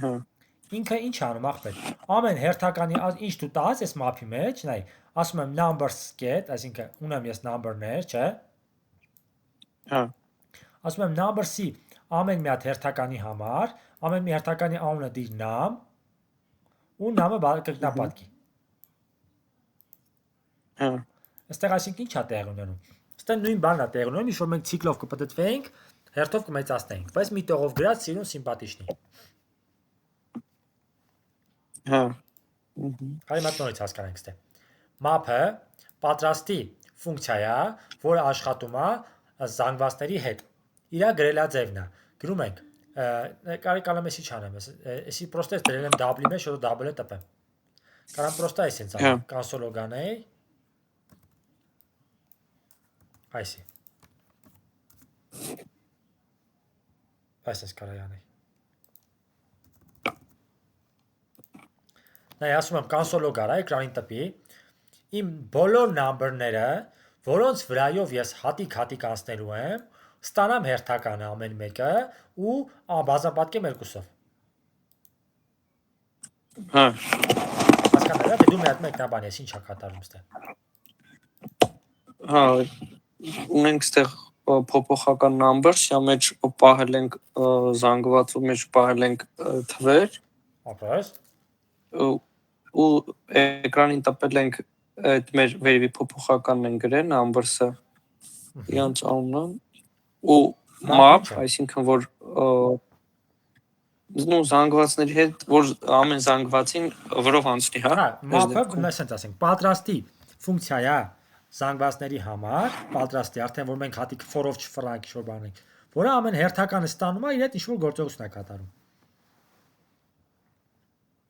Հա։ Ինքը ինչ անում, ախպեր։ Ամեն հերթականի ինչ դու տաս այս map-ի մեջ, նայ, ասում եմ numbers get, այսինքն ունեմ ես number-ներ, չէ՞։ Հա։ Ասում եմ numbers-ի ամեն մի հատ հերթականի համար, ամեն մի հերթականի անունը դիր num, ու num-ը կրկնապատկի։ Հա։ Այստեղ այսինքն ինչ է տեղ ունենում։ Այստեղ նույն բանն է տեղ ունենում, ինչ որ մենք ցիկլով կպտտվենք, հերթով կմեծացնենք, բայց մի տողով գրած սիրուն սիմպաթիչնի։ Հա։ Այ մատ նորից հասկանանք այստեղ։ Map-ը պատրաստի ֆունկցիա է, որը աշխատում է զանգվածների հետ։ Իրա գրելաձևն է։ Գրում ենք, կարամ էսի չանեմ, էսի պրոստը դրել եմ w-ի մեջ, որ w-ը տպեմ։ Կարամ պրոստը այսինց անեմ, console-ով գանեի։ Այսի։ Այսպես կարա յանեի։ Նայ, ասում եմ console-ով գարա, էկրանին տպի։ Իմ բոլոր number-ները, որոնց վրայով ես հատիկ անցնելու եմ, ստանամ հերթականը ամեն մեկը ու բազմապատկեմ 2-ով։ Հա։ Հասկանալ եք, դու մի հատ մեկնաբան ես ինչ է կատարում ստեղ։ Հա, ունենք ստեղ փոփոխական numbers, յա մեջ պահել ենք զանգվածու մեջ պահել ենք թվեր Ապրես։ ու էկրանին տպել ենք այդ մեր վերևի փոփոխականն են գրել numbers-ը իրանց անունը ու map, այսինքն որ նո զանգվածների հետ որ ամեն զանգվածին որով անցնի, հա։ Հա, map-ը ասենք ասենք պատրաստի ֆունկցիա է զանգվածների համար, պատրաստի արդեն որ մենք հատիկ for-ով չֆրանք ինչ-որ բան ենք, որը ամեն հերթականը ստանում է իր հետ ինչ-որ գործողություն է կատարում։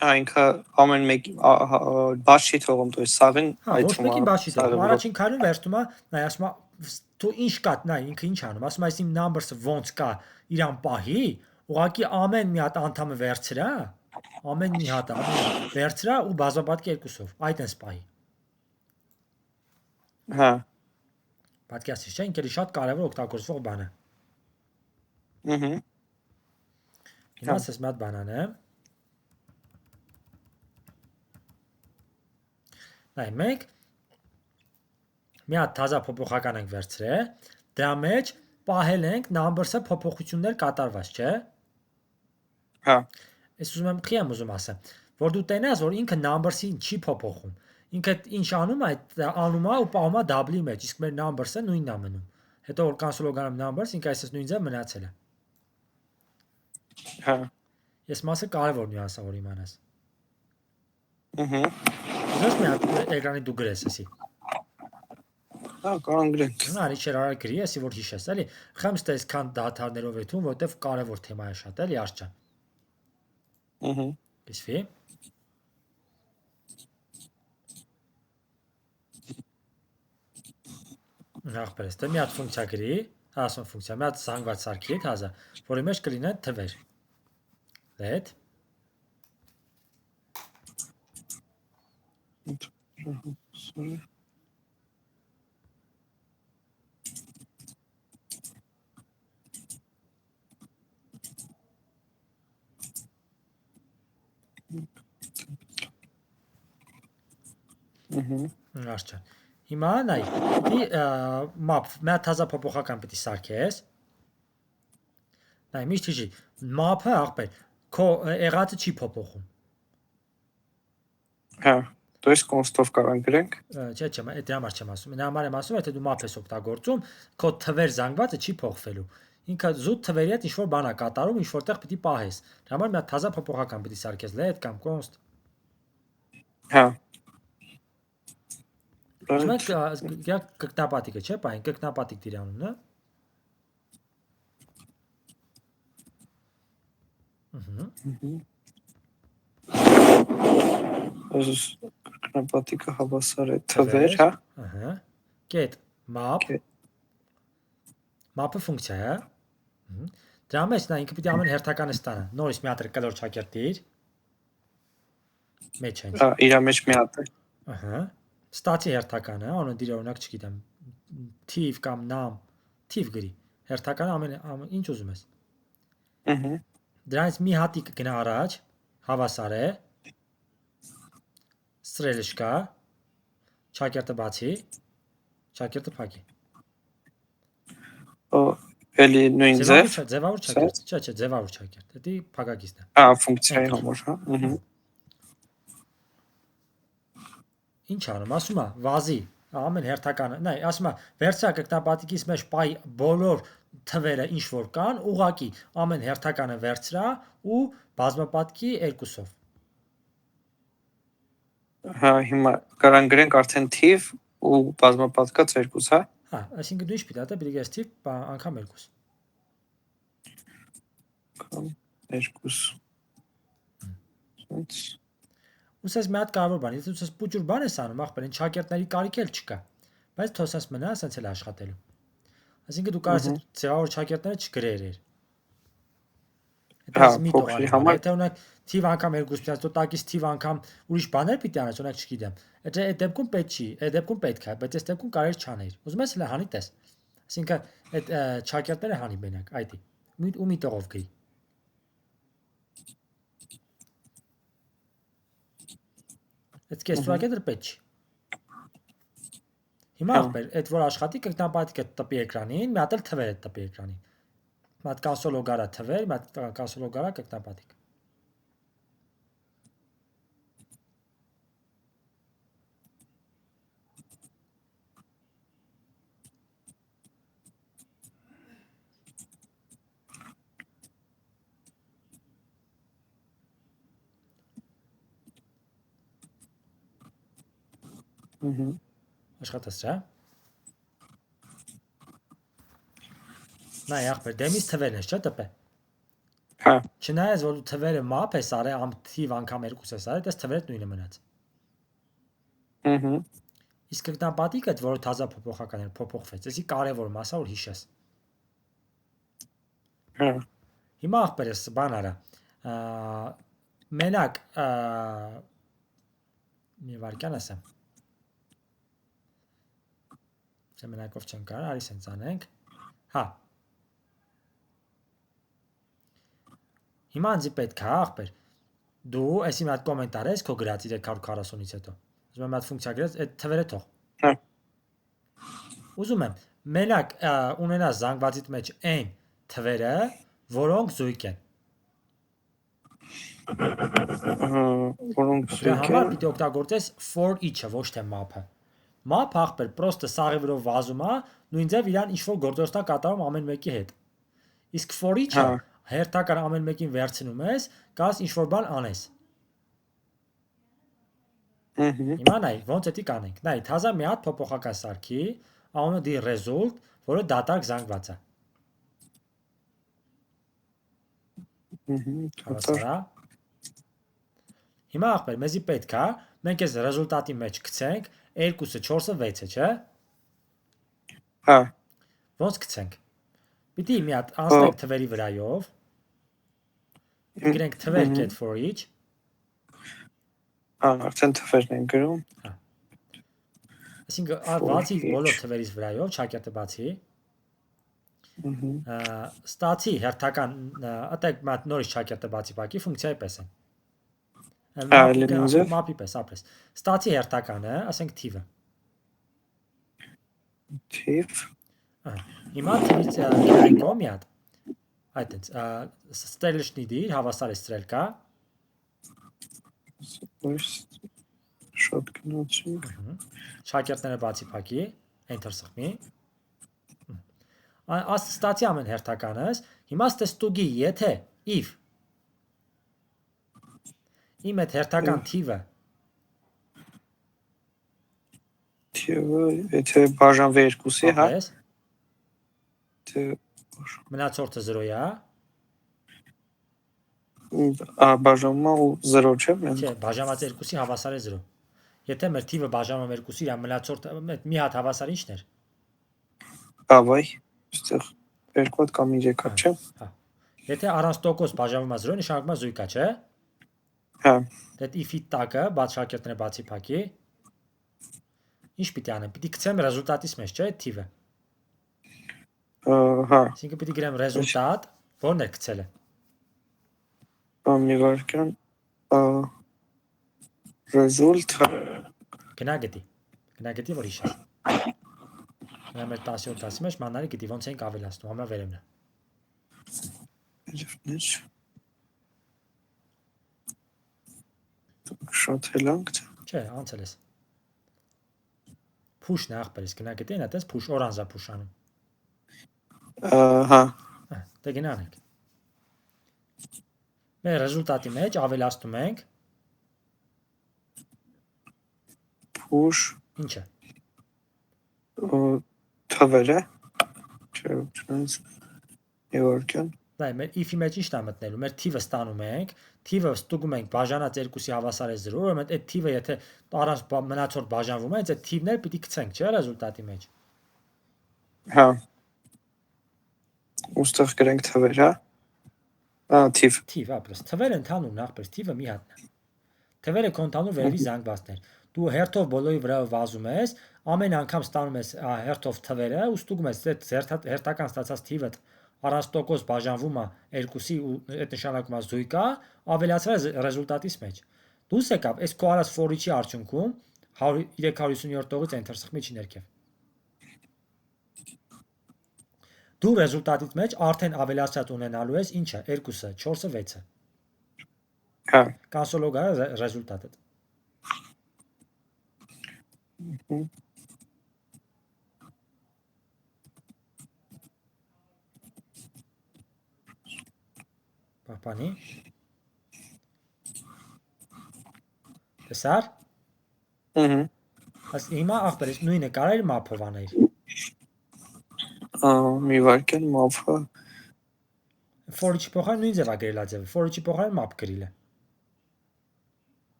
Հա, ինքը ամեն մեկ բաց չի թողում, то есть սաղին այդ ոչ մեկին բաց չի թողում։ Առաջին քայլում վերցնում է, նայ ասում է դու ինչ կա, նայ ինքը ինչ անում, ասում է այս իմ numbers-ը ոնց կա, իրան պահի, ուղղակի ամեն մի հատ անդամը վերցրա, ամեն մի հատ վերցրա ու բազմապատկի 2-ով, այդ էս պահի։ Հա։ Պատկերացրի, չէ՞, ինքը շատ կարևոր օգտագործվող բան է։ Հիմա ասես մի հատ բան անեմ։ Նայ, մենք մի հատ թազա փոփոխական ենք վերցրել, դրա մեջ պահել ենք numbers-ը փոփոխություններ կատարված, չէ՞։ Հա։ Ես ուզում եմ խի եմ ուզում ասեմ, որ դու տենաս, որ ինքը numbers-ին չի փոփոխում։ Ինքը ինչ անում է, անում է ու պահում է double-ի մեջ, իսկ մեր numbers-ը նույնն է մնում։ Հետո որ console-ով գանամ numbers, ինքը այսպես նույն ձև մնացել է։ Հա։ Ես մասը կարևոր նյուանս է որ իմանաս։ Ուզես մի հատ էկրանի դու գրես էսի։ Հա, կարող գրենք։ Արի չեր արա գրի, էսի որ հիշես, էլի։ Խեմ ստե այսքան դաթարներով եթում, որտեվ կարևոր թեմա է շատ, էլի արժան։ Կիսվի։ Նախ դե մի հատ ֆունկցիա գրի, ասում ֆունկցիա, մի հատ զանգված սարքի հազա, որի մեջ կլինեն թվեր։ Let Արժան։ Հիմա նայ, դի map, մի հատ թազա փոփոխական պետք է սարքես։ Նայ, միշտ հիշի, map-ը ախպեր, քո եղածը չի փոփոխում։ Հա, то есть const-ով կարող գրենք։ Չէ, դրա համար չեմ ասում։ Նա համար եմ ասում, եթե դու map ես օգտագործում, քո թվեր զանգվածը չի փոխվելու։ Ինքը զուտ թվերի հետ ինչ-որ բան է կատարում, ինչ-որտեղ պետք է պահես։ Դրա համար մի հատ թազա փոփոխական պետք է սարքես, let կամ const։ Հա։ Մենք կրկնապատիկը չէ, բայն կրկնապատիկ դիր անունն է։ Կրկնապատիկը հավասար է թվեր, հա։ Ահա։ Get map։ Map-ը ֆունկցիա է։ Դրա մեջ նա ինքը պետք է ամեն հերթականը ստանա։ Նորից մի հատ կլոր չակերտ դիր։ Մեջ է։ Հա, իր մեջ մի հատ է։ Ահա։ Ստացի հերթականը, անուն դիր օրինակ չգիտեմ, թիվ կամ նամ, թիվ գրի։ Հերթականը ամեն ինչ ուզում ես։ Դրանից մի հատի կգնա առաջ, հավասար է։ Ստրելիշկա, չակերտը բացի, չակերտը փակի։ Էլի նույն ձև։ Ձևավոր չակերտ, չէ, ձևավոր չակերտ։ Դա փակագիծն է։ Հա, ֆունկցիայի համար, հա։ Ինչ անում, ասում է, վազի, ամեն հերթականը, նայ, ասում է, վերցրա կրկնապատիկից մեջ պայ բոլոր թվերը ինչ որ կան, ուղակի ամեն հերթականը վերցրա ու բազմապատկի 2-ով։ Հա, հիմա կարան գրենք արդեն թիվ ու բազմապատկած 2, հա։ Հա, այսինքն դու ինչ պիտի դատա, պիտի գես թիվ անգամ 2։ Կամ 2։ Ուսես մի հատ կարևոր բան, եթե ուսես փուճուր բան ես անում, ախպեր, ինչ հակերտների կարիք էլ չկա, բայց թոսած մնա, ասենց էլ աշխատելու։ Այսինքն դու կարաս ձևավոր հակերտները չգրեր։ Հա, փոքրի համար։ Եթե ունեք թիվ անգամ 2-ից, դու տակից թիվ անգամ ուրիշ բաներ պիտի անես, ունեք չգիտեմ։ Այդ դեպքում պետք չի, այդ դեպքում պետք է, բայց այս դեպքում կարելի չանել։ Ուզում ես հələ հանի տես։ Այսինքն այդ հակերտները հանի մենակ, այդի։ Ու մի տողով գրի։ Այդ կեստրակետը պետք չի։ Հիմա ախպեր, այդ որ աշխատի կրկնապատիկը տպի էկրանին, մի հատ էլ թվերը տպի էկրանին։ Մատ կասոլոգարա թվեր, մատ կասոլոգարա կրկնապատիկ։ Աշխատես, չէ՞։ Նայ ախպեր, դեմից թվերն ես, չէ՞ տպե։ Հա։ Չնայած որ թվերը map ես արել, թիվ անգամ 2 ես արել, դες թվերը նույնը մնաց։ Իսկ կրկնապատիկը, որը թազա փոփոխական էր, փոփոխվեց, էսի կարևոր մասա որ հիշես։ Հա։ Հիմա ախպերս բան արա։ Մենակ մի վարքյան ասեմ։ Մենակով չեմ կարող, արի սենց անենք։ Հա։ Հիմա ինձ պետք է ախպեր։ Դու էսի մի հատ կոմենտար ես քո գրած 340-ից հետո։ Ուզում եմ այդ ֆունկցիա գրած, այդ թվերը թող։ Հա։ Ուզում եմ մենակ ունենաս զանգվածիդ մեջ այն թվերը, որոնք զույգ են։ Որոնք Դրա զույգ համար են։ պիտի օգտագործես for each-ը, ոչ թե map-ը։ Map ախպեր պրոստը սաղի վրով վազում է, նույն ձև իրան ինչ-որ գործողություն կատարում ամեն մեկի հետ։ Իսկ for each-ը հերթական ամեն մեկին վերցնում ես, կաս ինչ-որ բան անես։ Հիմա նայ, ոնց էդի կանենք։ Նայ, թազա մի հատ փոփոխական սարքի, անունը դի result, որը դատարկ զանգված է։ Հավասարա։ Հիմա ախպեր, մեզի պետք է, մենք այս ռեզուլտատի մեջ գցենք 2-ը 4-ը 6-ը, չէ՞։ Հա։ Ոնց գցենք։ Պիտի մի հատ անցնենք թվերի վրայով։ Գրենք թվեր get for each։ Արդեն թվերն են գրում։ Հա։ Այսինքն բացի բոլոր թվերից վրայով, չակյատը բացի։ Ստացի հերթական, ատեք մատ նորից չակյատը բացի պակի ֆունկցիայի պես են։ Մապի պես, ապրես։ Ստացի հերթականը, ասենք թիվը։ Թիվ։ Հիմա թիվից գրենք մի հատ։ Այդտենց, ստրելշնի դիր, հավասար է ստրել կա։ Շատ գնացինք։ Շակերտները բացի պակի, enter սխմի։ Ստացի ամեն հերթականս, հիմա ստստուգի, եթե if իմ այդ հերթական թիվը եթե բաժանվի 2-ի, հա։ Մնացորդը 0 է, բաժանվում ու 0 չէ։ Չէ, բաժանված 2-ի հավասար է 0։ Եթե մեր թիվը բաժանվում 2-ի, իր մնացորդը մի հատ հավասար ինչն էր։ Ավայ, այստեղ 2 հատ կամ 3 հատ, չէ։ Հա։ Եթե առանց տոկոս բաժանվում է 0, նշանակում է զույգ է, չէ։ Հա։ Դե if-ի տակը, բաց շակերտները բացի փակի։ Ինչ պիտի անեմ, պիտի գցեմ ռեզուլտատից մեջ, չէ, թիվը։ Հա։ Այսինքն պիտի գրեմ ռեզուլտատ, որն է գցելը։ Մի վարքյան result գնագետի որ հիշես։ Նա մեր 10-րդ դասի մեջ մանարի գիտի ոնց ենք ավելացնում, համա վերևն է։ Շատ հելանք չէ։ Չէ, անցել ես։ Push-ն է ախպերս, գնագետին այդպես push օրանժա push-անում։ Հա։ Դե գնանենք։ Մեր ռեզուլտատի մեջ ավելացնում ենք push ինչը։ Թվերը։ Չէ, չնայած եվարքյան։ Դա մեր if-ի մեջ ինչն է մտնելու։ Մեր թիվը ստանում ենք, թիվը ստուգում ենք բաժանած 2-ի հավասար է 0, ուրեմն այդ թիվը եթե առանց մնացորդ բաժանվում է, այդ թիվն էլ պիտի գցենք, չէ՞, ռեզուլտատի մեջ։ Հա։ Ուստեղ գրենք թվեր, հա։ Թիվ։ Թիվ, ապրես։ Թվերը ընդհանուրն ախպերս, թիվը մի հատն է։ Թվերը քո ընդհանուր վերևի զանգվածներ։ Դու հերթով բոլորի վրա վազում ես, ամեն անգամ ստանում ես հերթով թվերը ու ստուգում ես այդ հերթական ստացած թիվը առանց տոկոս բաժանվում է 2-ի ու այդ նշանակում է զույգ է, ավելացրած ռեզուլտատից մեջ։ Դուս եկավ, այս քո արած for each-ի արդյունքում 357 տողից enter սխմի չի ներքև։ Դու ռեզուլտատից մեջ արդեն ավելացած ունենալու ես ինչը 2-ը, 4-ը, 6-ը։ Հա։ Կոնսոլոգա ռեզուլտատը։ Պահպանի։ Տեսար։ Աս հիմա ախպերս նույնը կարել մափով անել։ Մի վարքան մափը։ For-ի փոխարեն նույն ձևա գրելա ձևը, for-ի փոխարեն map գրիլ է։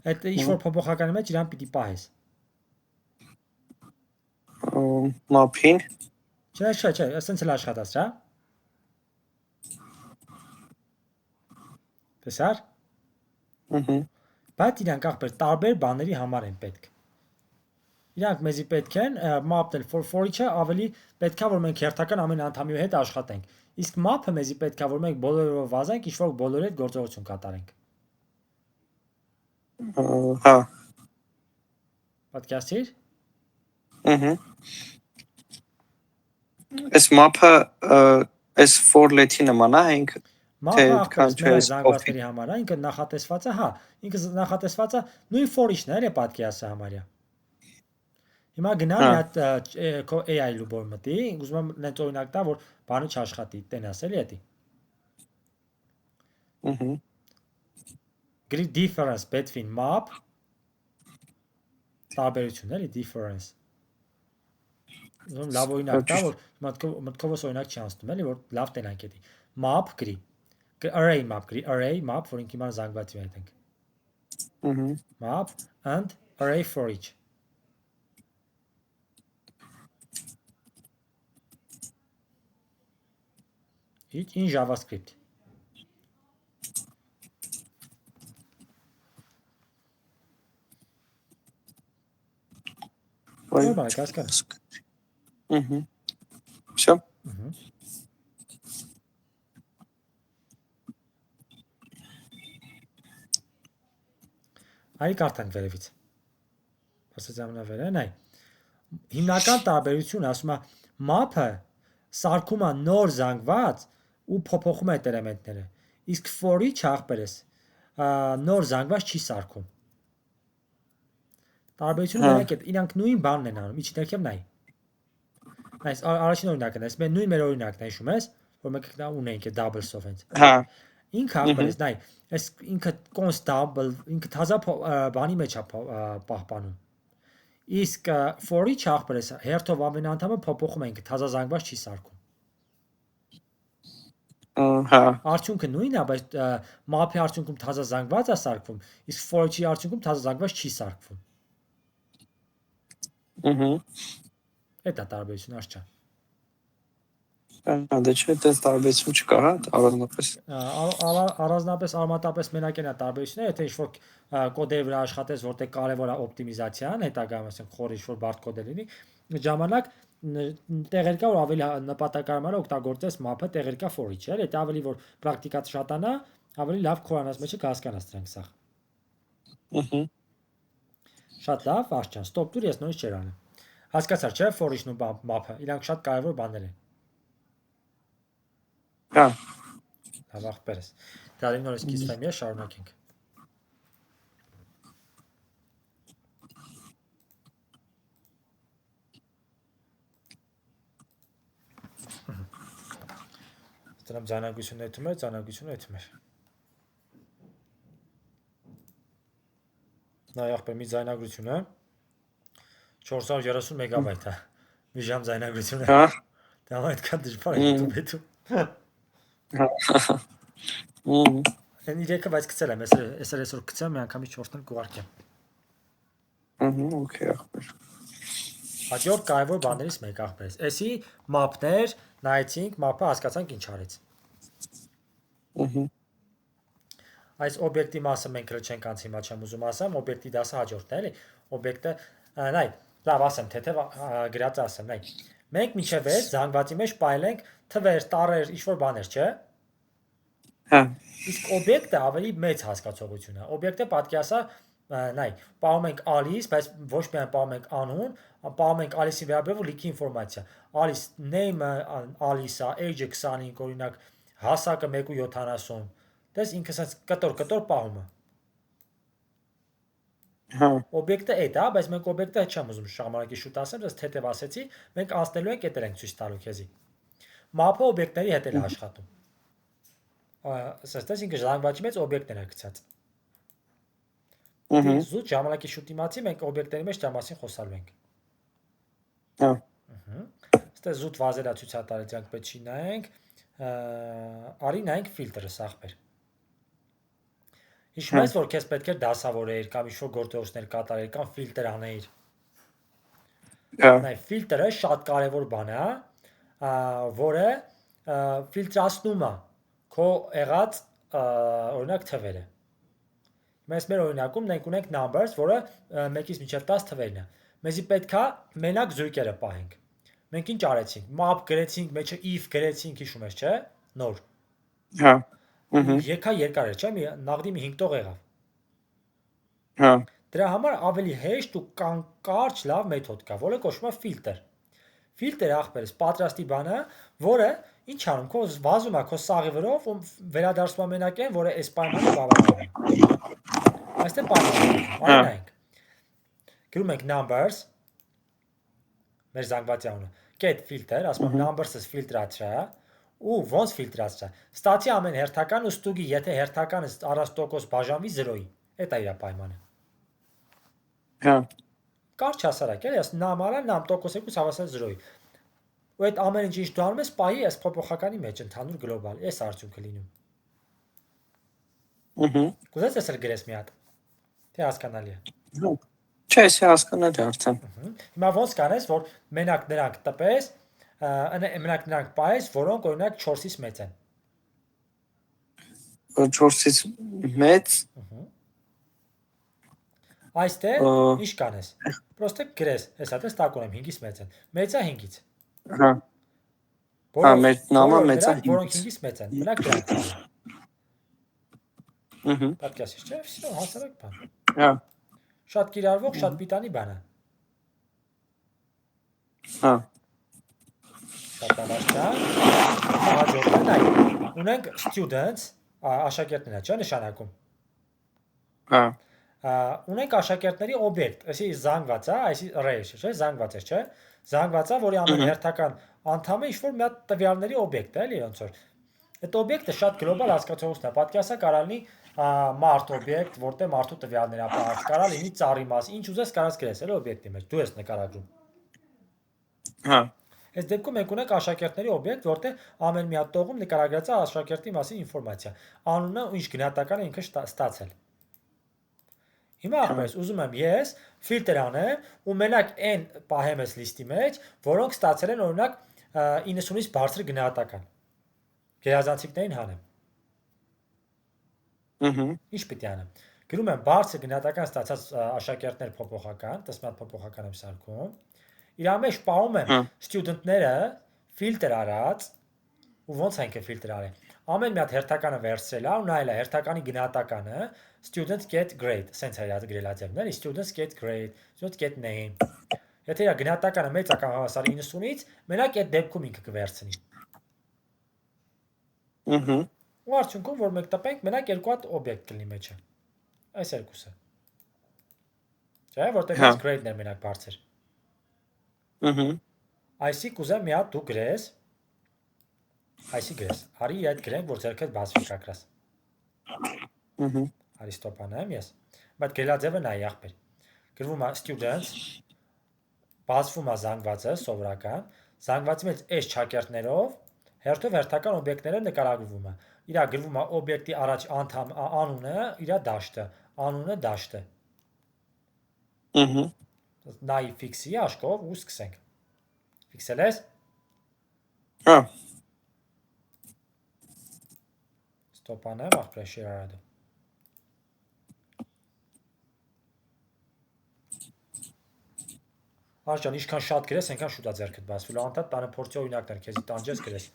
Այդ ինչ-որ փոփոխականի մեջ իրան պիտի պահես։ Map-ին։ Չէ, ասենց էլ աշխատած, հա։ Տեսար։ Բայց իրանք ախպեր տարբեր բաների համար են պետք։ Իրանք մեզի պետք են map-ն for-ի-չը ավելի պետքա որ մենք հերթական ամեն անդամի հետ աշխատենք։ Իսկ map-ը մեզի պետքա որ մենք բոլորով վազենք, ինչ-որ բոլորի հետ գործողություն կատարենք։ Հա։ Պատկերացիր։ Այս map-ը այս for let-ի նման է, ինք Map-ը ախպեր զանգվածների համար է, ինքը նախատեսված է, հա, ինքը նախատեսված է նույն for-իչն է, պատկերացա համարյա։ Հիմա գնա մի հատ քո AI լուբոր մտի, ուզում եմ նենց օրինակ տա, որ բանը չաշխատի, տենաս էլի էդի։ Գրի difference between map տարբերություն էլի difference։ Ուզում լավ օրինակ տա, որ մտքովս օրինակ չի անցնում, էլի որ լավ տենանք էդի։ Map գրի array map գրի array map որ ինք հիմա զանգվածի հետ ենք map and array for each in JavaScript Նորմալ է կասկած Всё Այ կարդանք վերևից։ Ասած ամենավերն այ։ Հիմնական տարբերությունը ասում է map-ը սարքում է նոր զանգված ու փոփոխում է այդ էլեմենտները։ Իսկ for-ի ախպերս նոր զանգված չի սարքում։ Տարբերությունը մենակ է, իրանք նույն բանն են անում, իջներքև նայ։ Այս առաջին օրինակն է, այս նույն մեր օրինակն է, հիշում ես, որ մենք ունենք այդ double-ով հենց։ Հա։ Ինքը ախպերս նայ, այս ինքը const double, ինքը թազա բանի մեջ է պահպանում։ Իսկ for-ի ախպերս հերթով ամեն անդամը փոփոխում ենք, թազա զանգված չի սարքում։ Հա։ Արդյունքը նույնն է, բայց map-ի արդյունքում թազա զանգված է սարքում, իսկ for-ի արդյունքում թազա զանգված չի սարքում։ Այդ է տարբերությունը, արժա։ Դե չէ, այդպես տարբերություն չկա, հա, առանձնապես։ Առանձնապես արմատապես մենակ են տարբերությունները, եթե ինչ-որ կոդերի վրա աշխատես, որտեղ կարևոր է օպտիմիզացիան, հետագայում ասենք խորը ինչ-որ բարդ կոդեր լինի, ժամանակ տեղեր կա որ ավելի նպատակարար օգտագործես map-ը, տեղեր կա for-ի, չէ՞, այդ ավելի որ պրակտիկա շատանա, ավելի լավ քորանաց մեջը կհասկանաս դրանք սա։ Շատ լավ, Արշան, ստոպ դուր, ես նորից չեր անում։ Հասկացար, չէ՞, for-իչն ու map-ը, իրանք շատ կարևոր բաներ են։ Հա։ Լավ ախպերս։ Դալի նորից կիսվեմ ես, շարունակենք։ Դրանք ձայնագրությունը էթում էր։ Նայ ախպեր մի ձայնագրությունը 430 մեգաբայթ է։ Մի ժամ ձայնագրությունը։ Հա։ Դա այդքան դժվար է YouTube-ում։ Այն իրեկը բայց գցել եմ, այսօր գցեմ, մի անգամից 4 տան կուղարկեմ։ Okay, ախպեր։ Հաջորդ կարևոր բաներից մեկ ախպերս։ Էսի map-ներ, նայեցինք, map-ը հասկացանք ինչ արեց։ Այս օբյեկտի մասը մենք չենք անց հիմա չեմ ուզում ասեմ, օբյեկտի դասը հաջորդն է, էլի։ Օբյեկտը, նայ, լավ ասեմ, թեթև գրած ասեմ, նայ։ Մենք մինչև այս զանգվածի մեջ պայել ենք թվեր, տարեր, ինչ-որ բաներ, չէ՞։ Հա։ Իսկ օբյեկտը ավելի մեծ հասկացողություն է։ Օբյեկտը պատկերացա նայ, պահում ենք Alice, բայց ոչ միայն պահում ենք անուն, պահում ենք Alice-ի վերաբերյալ լիքի ինֆորմացիա։ Alice name-ը Alice-ա, age-ը 25, օրինակ, հասակը 1.70։ Դες ինքը ասած կտոր պահում է։ Հա։ Օբյեկտը այդ է, բայց մենք օբյեկտը հետ չեմ ուզում ժամանակի շուտ ասեմ, դες թեթև ասեցի, մենք անցնելու ենք այդտեղ ենք ցույց տալու քեզի։ Map-ը օբյեկտների հետ էլ է աշխատում։ Ասես ինքը զանգվածի մեջ օբյեկտներ է գցած։ Զուտ ժամանակի շուտ իմացի մենք օբյեկտների մեջ դա մասին խոսալու ենք։ Հա։ Ստե զուտ վազելա ցույցատարել դրանք պետք չի նայենք։ Արի նայենք ֆիլտրը սախբեր։ Հիշում ես որ քեզ պետք է դասավորեիր կամ ինչ-որ գործողություններ կատարեիր կամ ֆիլտր անեիր։ Նայ, ֆիլտրը շատ կարևոր բան է, որը ֆիլտրացնում է քո եղած օրինակ թվերը։ Մենք մեր օրինակում մենք ունենք numbers, որը 1-ից մինչև 10 թվերն է։ Մեզի պետքա մենակ զույգերը պահենք։ Մենք ինչ արեցինք։ Map գրեցինք, մեջը if գրեցինք, հիշում ես, չէ՞։ Նոր։ Հա։ Եկա երկար էր, չէ՞, նաղդի մի 5 տող եղավ։ Հա։ Դրա համար ավելի հեշտ ու կարճ լավ մեթոդ կա, որը կոչվում է ֆիլտր։ Ֆիլտրը ախպերս պատրաստի բան է, որը ինչ անում, քո վազում է քո սաղի վրով ու վերադարձում է մենակ այն, որը այս պայմանը բավական է։ Այստեղ պայմանը ենք։ Գրում ենք numbers մեր զանգվածի անունը։ Get filter, ասում ենք numbers-ը ֆիլտրացրա ու ոնց ֆիլտրացրա։ Ստացի ամեն հերթական ու ստուգի, եթե հերթականը առանց տոկոս բաժանվի 0-ի։ Էդ է իր պայմանը։ Հա։ Կարճ հասարակ էլի, նամարը նամ տոկոս եկուս հավասար 0-ի։ Ու այդ ամեն ինչ դու անում ես, պահի այս փոփոխականի մեջ ընդհանուր գլոբալ, այս արդյունքը լինում։ Կուզես ես գրես մի հատ։ Թե հասկանալի է։ Չէ, էսի հասկանալի արդեն։ Հիմա ոնց կանես, որ մենակ նրանք տպես, մենակ նրանք պահես, որոնք օրինակ 4-ից մեծ են։ 4-ից մեծ։ Այստեղ ինչ կանես։ Պրոստը գրես, հեսա դες տակ ունեմ 5-ից մեծ են։ Մեծը 5-ից։ Հա։ Հա, մեր նամը մեծ է 5-ից։ Որոնք 5-ից մեծ են։ Մենակ դրանք։ Պատկասի, չէ՞, всё, հասարակ բան։ Հա։ Շատ կիրառվող, շատ պիտանի բան է։ Հա։ Շատ ավարտան։ Հաջորդն այ ունենք students, աշակերտները, չէ՞, նշանակում։ Հա։ Ունենք աշակերտների օբյեկտ, այսի զանգված է, այսի array, չէ՞, զանգված է, չէ՞։ Զանգված է, որի ամեն հերթական անդամը ինչ-որ մի հատ տվյալների օբյեկտ է, էլի ոնց որ։ Այդ օբյեկտը շատ գլոբալ հասկացողություն է, պատկասա կարող լինի մարդ օբյեկտ, որտեղ մարդու տվյալներ է պահած, կարող լինի ծառի մաս, ինչ ուզես կարաս գրես, էլի օբյեկտի մեջ, դու ես նկարագրում։ Հա։ Այս դեպքում մենք ունենք աշակերտների օբյեկտ, որտեղ ամեն մի հատ տողում նկարագրած է աշակերտի մասին ինֆորմացիա։ Անունը ու ինչ գնահատական է ինքը ստացել։ Հիմա ախպերս ուզում եմ ես ֆիլտր անեմ ու մենակ այն պահեմ ես լիստի մեջ, որոնք ստացել են օրինակ 90-ից բարձր գնահատական։ Գերազանցիկներին հանեմ։ Ինչ պիտի անեմ։ Գրում եմ բարձր գնահատական ստացած աշակերտներ փոփոխական, դասմատ փոփոխական եմ սարքում։ Իրա մեջ պահում եմ ստուդենտները ֆիլտր արած ու ոնց ենք ֆիլտր արել։ Ամեն մի հատ հերթականը վերցրել է ու նայել է հերթականի գնահատականը students get grade, սենց է գրել աձևն էլի, students get grade, students get name։ Եթե իր գնահատականը մեծ է կամ հավասար 90-ից, մենակ այդ դեպքում ինքը կվերցնի։ Ու արդյունքում որ մենք տպենք, մենակ երկու հատ օբյեկտ կլինի մեջը։ Այս երկուսը։ Չէ՞, որտեղ այս grade-ն է մենակ բարձր։ Այսի կուզեմ մի հատ դու գրես, այսի գրես, արի այդ գրենք, որ ձերքդ բացվի կակրաս։ Արի ստոպանեմ ես, բայց գրելաձևը նայի ախպեր, գրվում է students, բացվում է զանգվածը, սովորական, զանգվածի մեջ այս չակերտներով, հերթով հերթական օբյեկտները նկարագրվում է, իրա գրվում է օբյեկտի առաջ անդամ անունը, իրա դաշտը, անունը դաշտը։ Նայի ֆիքսի աշկով ու սկսենք։ Ֆիքսել ես։ Հա։ Ստոպանեմ ախպեր շեր արադը։ Աշջան, ինչքան շատ գրես, այնքան շուտ է ձեռքդ բացվելու, անդադ տանը փորձի օրինակներ, քեզի տանջես գրես։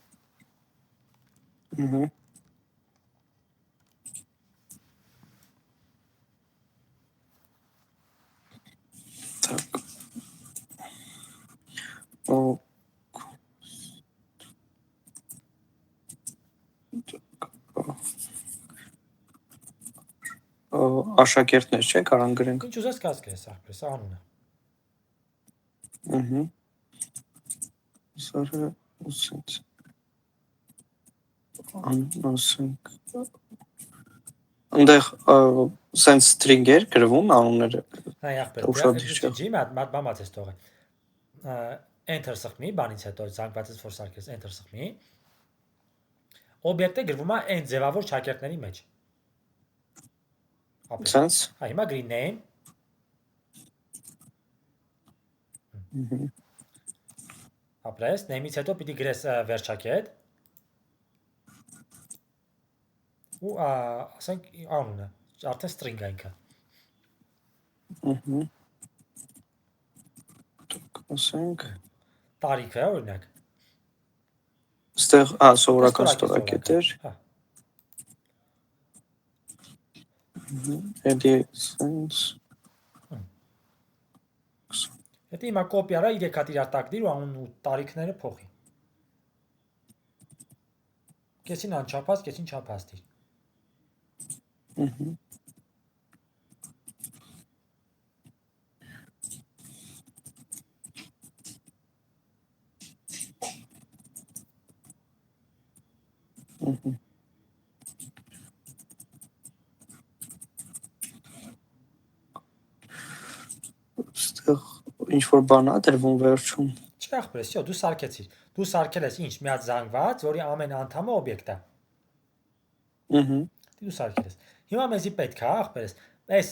Աշակերտներ չէ, կարան գրենք։ Ինչ ուզես կաս գրես ախպերս, անունը։ Սարը ուսենց։ Անասենք։ Ընդեղ սենց ստրինգեր գրվում անունները։ Հայ ախպեր, ջի մամաց ես տողը։ Enter սխմի, բանից հետո զանգվածից որ սարքես enter սխմի։ Օբյեկտը գրվում է այն ձևավոր շակերտների մեջ։ Սենց։ Հա, հիմա գրի name։ Ապրես, name-ից հետո պիտի գրես վերջակետ։ Ու ասենք անունը, արդեն string-ը ինքը։ Ասենք Տարիքը, օրինակ։ Ստեղ սովորական ստորակետ էր։ Հա։ Էդի սենց։ Հետո հիմա կոպի արա 3 հատ իրար տակ դիր ու անունն ու տարիքները փոխի։ Կեսին անչափած, կեսին չափած դիր։ Ստեղ ինչ-որ բան ա դրվում վերջում։ Չի ախպերս, սյո, դու սարքեցիր։ Դու սարքել ես ինչ, մի հատ զանգված, որի ամեն անդամը օբյեկտ է։ Դու սարքել ես։ Հիմա մեզի պետք է, ախպերս, այս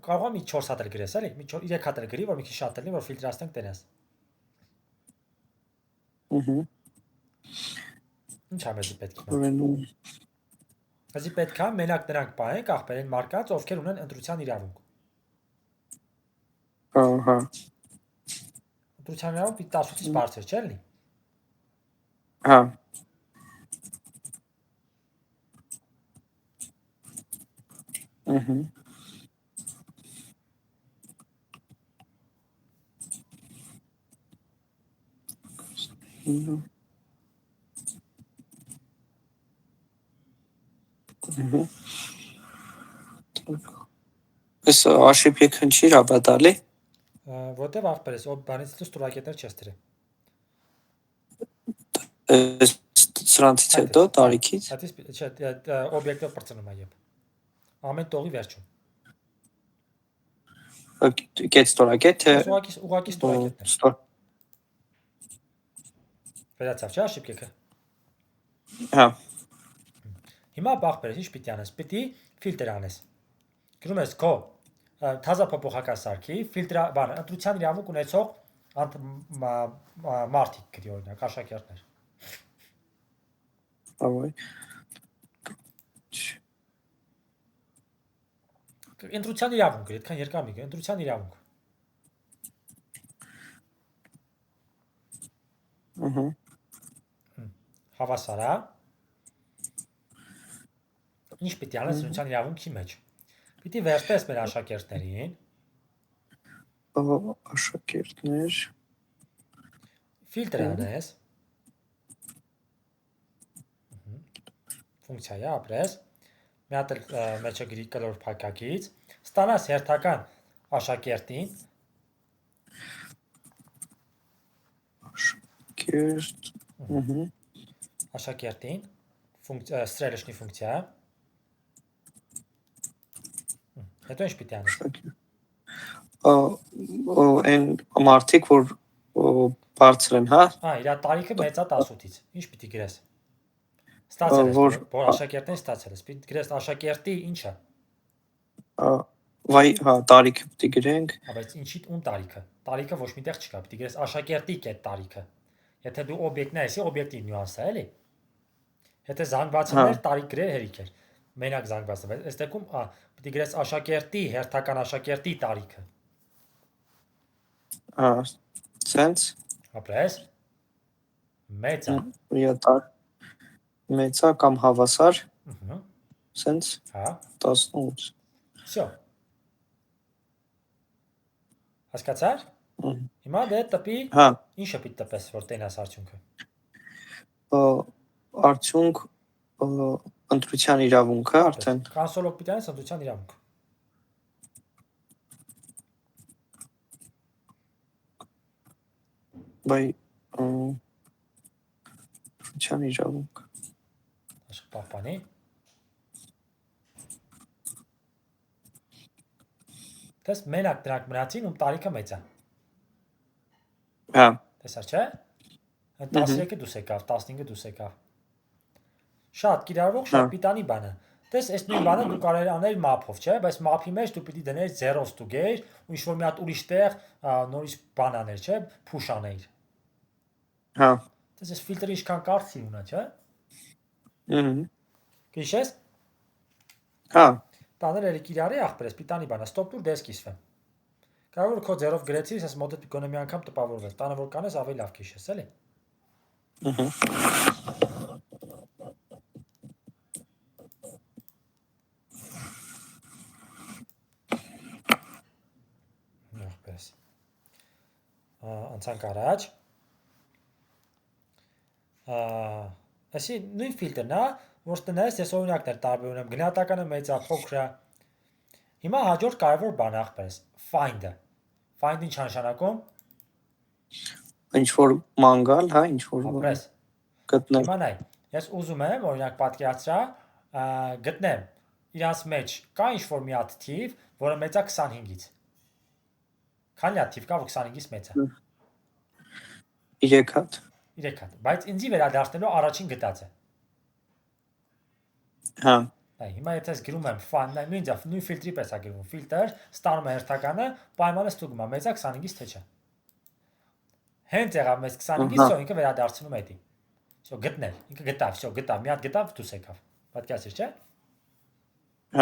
կարող եմ մի 4 հատ էլ գրես, էլի, մի 3 հատ էլ գրի, որ մի քիչ շատ լինի, որ ֆիլտրացնենք տենես։ Ինչ է մեզի պետք է։ Մեզի պետք է մենակ նրանք պահենք, ախպեր են մարկած, ովքեր ունեն ընտրության իրավունք։ Ահա։ Ընտրության իրավունք 18-ից բարձր չէ՞ լինի։ Հա։ Այս աշիպ քնչիր ապատալի։ Որտեվ ախպերս, բանից դու ստորակետներ չես դրել։ Սրանցից հետո տարիքից։ Հատից չէ, օբյեկտը բրծնում է երբ։ Ամեն տողի վերջում։ Կետ ստորակետ թե ուղղակի ստորակետներ։ Վերացավ, չէ՞ աշիպկեքը։ Հա։ Հիմա ախպերս ինչ պիտի անես։ Պիտի ֆիլտր անես։ Գրում ես քո թազա փոփոխական սարքի ֆիլտր, բան, ընտրության իրավունք ունեցող մարդիկ գրի օրինակ, աշակերտներ։ Ավայ։ Ընտրության իրավունք գրի, այդքան երկար մի գրի, ընտրության իրավունք։ Հավասար է։ Ինչ պիտի անես ընտրության իրավունքի մեջ։ Պիտի վերցնես մեր աշակերտներին։ Աշակերտներ։ Ֆիլտր անես։ Ֆունկցիա է, ապրես։ Մի հատ մեջը գրի կլոր փակակից։ Ստանաս հերթական աշակերտին։ Աշակերտին։ Ստրելշնի ֆունկցիա։ Հետո ինչ պիտի անես։ Այն մարդիկ, որ բարձր են, հա։ Հա, իր տարիքը մեծա 18-ից։ Ինչ պիտի գրես։ Ստացել ես, որ աշակերտին ստացել ես։ Պիտի գրես աշակերտի ինչը։ Վայ, հա, տարիքը պիտի գրենք։ Հա, բայց ինչի ուն տարիքը։ Տարիքը ոչ միտեղ չկա, պիտի գրես աշակերտի կետ տարիքը։ Եթե դու օբյեկտն ես, օբյեկտի նյուանսը է, էլի։ Եթե զանգվածներ տարիք գրել հերիք էր։ Մենակ զանգվածը, բայց այս դեպքում պիտի գրես աշակերտի, հերթական աշակերտի տարիքը։ Հա, սենց։ Ապրես։ Մեծա։ Մեծա կամ հավասար։ Սենց։ Հա։ 18։ Всё։ Հասկացա՞ր։ Հիմա դե տպի Հա, ինչը պիտի տպես, որ տենաս արդյունքը։ արդյունք ընտրության իրավունքը արդեն Կոնսոլով պիտի անես ընտրության իրավունք։ բայ ընտրության իրավունք։ Աշխ պահպանի։ Տես մենակ դրանք մնացին ում տարիքը մեծ է։ Հա, Տեսա չէ։ 13-ը դուս եկավ, 15-ը դուս եկավ։ Շատ կիրառվող, շատ պիտանի բան է։ Տես այս նույն բանը դու կարող ես անել map-ով, չէ՞, բայց map-ի մեջ դու պիտի դնես 0 ստուգեր ու ինչ որ մի հատ ուրիշ տեղ նորից բան աներ, չէ՞, push աներ։ հա։ Տես այս ֆիլտրը ինչքան կարծի ունա, չէ՞։ Գիշես։ Հա, Տանել էլի կիրառի ախպերես, պիտանի բան է, stop տուր դես կիսվեմ։ Կարող որ քո ձերով գրեցիր, ասես մոտդ գոնե մի անգամ տպավորվես, տանը որ կանես ավելի լավ քիշես, էլի։ Ախպերես։ Անցանք առաջ։ Այսի նույն ֆիլտրն է, որ տնես ես օրինակներ տարբեր ունեմ, գնահատականը մեծ է, փոքր է։ Հիմա հաջորդ կարևոր բան ախպերես, find-ը։ Find-ը ինչ նշանակում։ ինչ որ մանգալ, հա, ինչ որ Ապրես։ գտնել։ Հիմա նայ, ես ուզում եմ, օրինակ պատկերացրա, գտնեմ իրանց մեջ կա ինչ որ մի հատ թիվ, որը մեծ է 25-ից։ Քանի հատ թիվ կա, որ 25-ից մեծ է։ 3 հատ։ 3 հատ, բայց ինձի վերադարձնելու առաջին գտածը։ Հա։ Այ հիմա եթե ես գրում եմ find, նույն ֆիլտրի պես է գրվում, ֆիլտր, ստանում է հերթականը, պայմանը ստուգում է, մեծ է 25-ից թե չէ։ Հենց եղավ մեծ 25-ից, սո ինքը վերադարձնում է դի։ Սո գտնել, ինքը գտավ, սո գտավ, մի հատ գտավ, դուս եկավ։ Պատկերացրիր, չէ՞։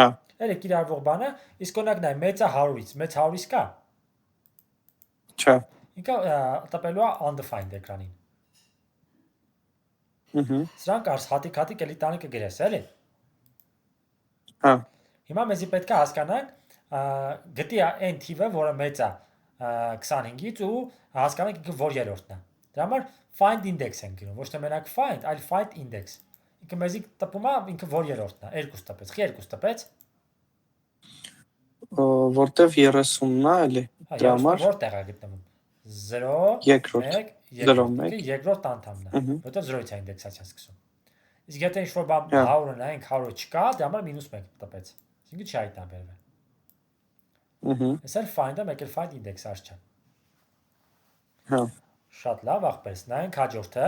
Հա։ Էլի կիրառվող բանը, իսկ օրինակ նայ, մեծը 100-ից, մեծ 100-ից կա։ Չէ։ Ինքը տպելու է undefined էկրանին։ Սրանք արս հատիկ էլի տանը կգրես, էլի։ Հա։ Հիմա մեզի պետք է հասկանանք գտի այն թիվը, որը մեծ է 25-ից ու հասկանանք ինքը որ երրորդն է։ Դրա համար find index են գրում, ոչ թե մենակ find, այլ find index։ Ինքը մեզի տպում է ինքը որ երրորդն է, 2 տպեց, խի 2 տպեց։ Որտեվ 30-ն է, էլի։ Դրա համար որտեղ է գտնվում։ 0 երկրորդ 1 երկրորդ անդամն է, որտեվ 0-ից է ինդեքսացիան սկսում։ Իսկ եթե ինչ որ բան 100-ը նայենք 100-ը չկա, դրա համար -1 տպեց։ Այսինքն չի հայտնաբերվել։ Այս էլ find-ը մեկ էլ find index արժ չէ։ Հա։ Շատ լավ, ախպերս, նայենք հաջորդը։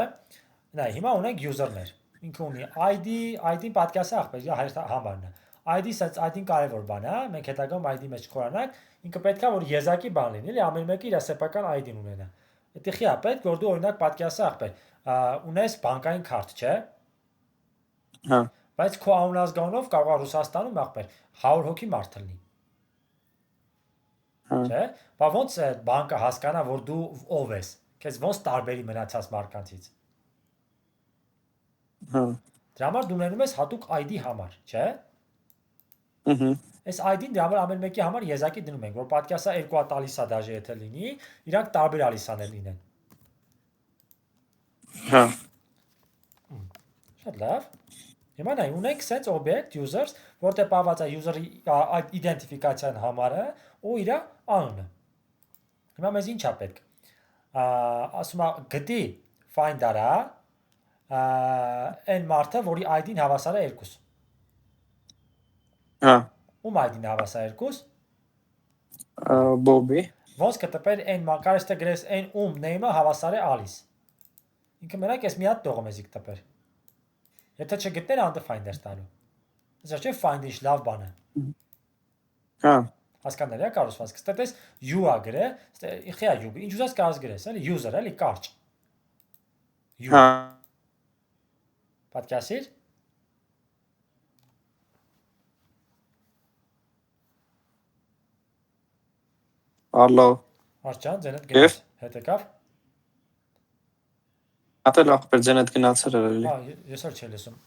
Նայ, հիմա ունենք user-ներ։ Ինքը ունի ID-ին պատկասը ախպեր, համարն է։ ID-ը ID-ին կարևոր բան է, մենք հետագայում ID-ի մեջ խորանանք, ինքը պետք է որ եզակի բան լինի, էլի ամեն մեկը իր սեփական ID-ն ունենա։ Դա խի է պետք, որ դու օրինակ պատկասը ախպեր, ունես բանկային քարտ, չէ՞։ Հա։ Բայց քո անունազգանունով կարող է Ռուսաստանում ախպեր 100 հոգի մարդ լինի։ Չէ՞։ Բա ոնց է բանկը հասկանա, որ դու ով ես։ Քեզ ոնց տարբերի մնացած մարկանցից։ Հա։ Դրա համար դու ունենում ես հատուկ ID համար, չէ՞։ Այս ID-ն դրա համար ամեն մեկի համար եզակի դնում ենք, որ պատկասա 2 հատ ալիսա դաժե եթե լինի, իրանք տարբեր ալիսաներ լինեն։ Հա։ Շատ լավ։ Հիմա նայ, ունենք sense object users, որտեղ պահված է user-ի իդենտիֆիկացիան համարը ու իր անունը։ Հիմա մեզ ինչ է պետք։ Ասում է գտի find-արա այն մարդը, որի ID-ն հավասար է 2։ Հա։ Ում ID-ն հավասար է 2։ Բոբի։ Ոնց կտպեր այն կարես թե գրես այն ում name-ը հավասար է Alice։ Ինքը մենակ էս մի հատ տողը մեզի կտպեր։ Եթե չգտներ undefined-եր տալու։ Այսա չէ find ինչ լավ բան է։ Հա։ Հասկանալի է կառուցվածքը։ Ստես u-ա գրե, խիա u, ինչ ուզես կարաս գրես, էլի user, էլի կարճ։ Հա։ Պատկասիր։ Ալո։ Արչան, ձենդ գնաց։ Հետ եկավ։ Ատել ախպեր ձենդ գնացել էր էլի։ Հա, ես էլ չի լսում։